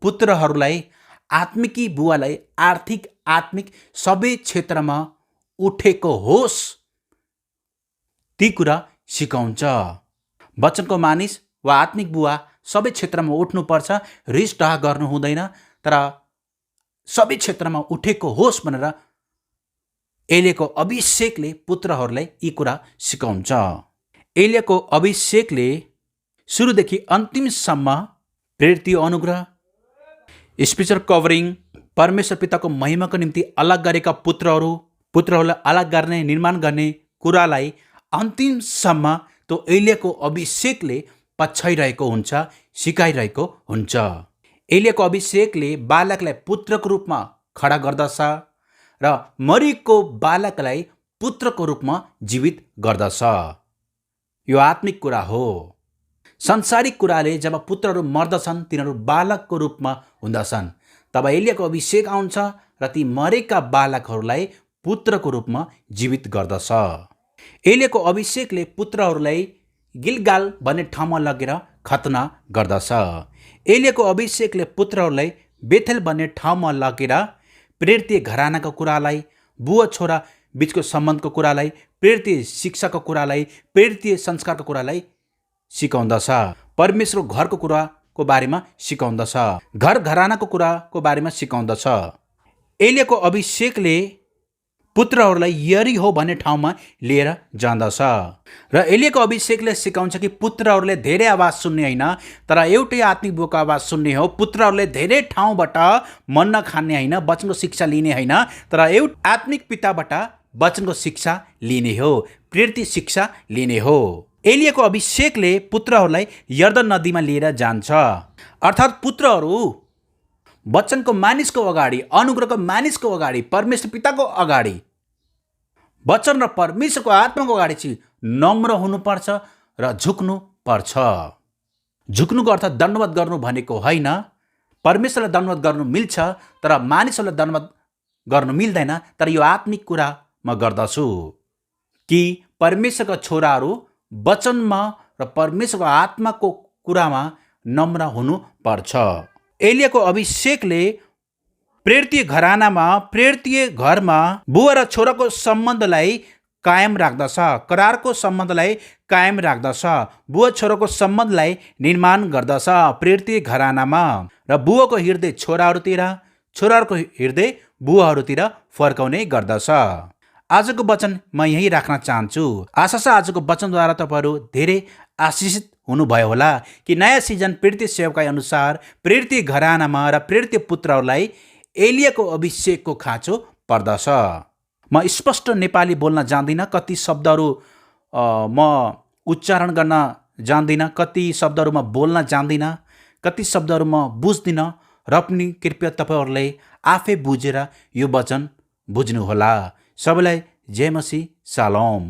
Speaker 1: पुत्रहरूलाई, आत्मिकी बुवालाई आत्मिक सबै क्षेत्रमा उठेको होस् ती कुरा सिकाउँछ। वचनको मानिस वा आत्मिक बुवा सबै क्षेत्रमा उठ्नुपर्छ, रिस डाह गर्नु हुँदैन, तर सबै क्षेत्रमा उठेको होस् भनेर एलियाको अभिषेकले पुत्रहरूलाई यी कुरा सिकाउँछ। एलियाको अभिषेकले सुरुदेखि अन्तिमसम्म प्रेरित अनुग्रह, स्पिरिचुअल कभरिङ, परमेश्वर पिताको महिमाको निम्ति अलग गरेका पुत्रहरूलाई अलग गर्ने, निर्माण गर्ने कुरालाई अन्तिमसम्म त्यो एलियाको अभिषेकले पछ्याइरहेको हुन्छ, सिकाइरहेको हुन्छ। एलियाको अभिषेकले बालकलाई पुत्रको रूपमा खडा गर्दछ र मरिएको बालकलाई पुत्रको रूपमा जीवित गर्दछ। यो आत्मिक कुरा हो। संसारिक कुराले जब पुत्रहरू मर्दछन्, तिनीहरू बालकको रूपमा हुँदछन्, तब एलियाको अभिषेक आउँछ र ती मरेका बालकहरूलाई पुत्रको रूपमा जीवित गर्दछ। एलियाको अभिषेकले पुत्रहरूलाई गिलगाल भन्ने ठाउँमा लगेर खतना गर्दछ। एलियाको अभिषेकले पुत्रहरूलाई बेथेल भन्ने ठाउँमा लगेर प्रेरित घरानाको कुरालाई, बुवा छोरा बीचको सम्बन्धको कुरालाई, प्रेरित शिक्षाको कुरालाई, प्रेरित संस्कारको कुरालाई सिकाउँदछ। परमेश्वरको घरको कुराको बारेमा सिकाउँदछ, घर घरानाको कुराको बारेमा सिकाउँदछ। एलियाको अभिषेकले पुत्रहरूलाई यरीहो भन्ने ठाउँमा लिएर जाँदछ र एलियाको अभिषेकले सिकाउँछ कि पुत्रहरूले धेरै आवाज सुन्ने होइन, तर एउटै आत्मिक बुवाको आवाज सुन्ने हो। पुत्रहरूले धेरै ठाउँबाट मन्ना खाने होइन, वचनको शिक्षा लिने होइन, तर एउटा आत्मिक पिताबाट वचनको शिक्षा लिने हो, प्रेरित शिक्षा लिने हो। एलियाको अभिषेकले पुत्रहरूलाई यर्दन नदीमा लिएर जान्छ, अर्थात् पुत्रहरू वचनको मानिसको अगाडि, अनुग्रहको मानिसको अगाडि, परमेश्वर पिताको अगाडि, वचन र परमेश्वरको आत्माको अगाडि चाहिँ नम्र हुनुपर्छ र झुक्नु पर्छ। झुक्नुको अर्थ दण्डवत गर्नु भनेको होइन। परमेश्वरलाई दण्डवत गर्नु मिल्छ, तर मानिसहरूलाई दण्डवत गर्नु मिल्दैन। तर यो आत्मिक कुरा म गर्दछु कि परमेश्वरका छोराहरू वचनमा र परमेश्वरको आत्माको कुरामा नम्र हुनुपर्छ। एलियाको अभिषेकले प्रेरित घरानामा, प्रेरित घरमा बुवा र छोराको सम्बन्धलाई कायम राख्दछ, करारको सम्बन्धलाई कायम राख्दछ, बुवा छोराको सम्बन्धलाई निर्माण गर्दछ प्रेरित घरानामा, र बुवाको हृदय छोराहरूतिर, छोराहरूको हृदय बुवाहरूतिर फर्काउने गर्दछ। आजको वचन म यहीँ राख्न चाहन्छु। आशा छ आजको वचनद्वारा तपाईँहरू धेरै आशिषित हुनुभयो होला कि नयाँ सिजन प्रेरित सेवकाई अनुसार प्रेरित घरानामा र प्रेरित पुत्रहरूलाई एलियाको अभिषेकको खाँचो पर्दछ। म स्पष्ट नेपाली बोल्न जान्दिनँ, कति शब्दहरू म उच्चारण गर्न जान्दिनँ, कति शब्दहरू म बोल्न जान्दिनँ, कति शब्दहरू म बुझ्दिनँ, र पनि कृपया तपाईँहरूले आफै बुझेर यो वचन बुझ्नुहोला। सबैलाई जय मसीह, शालोम।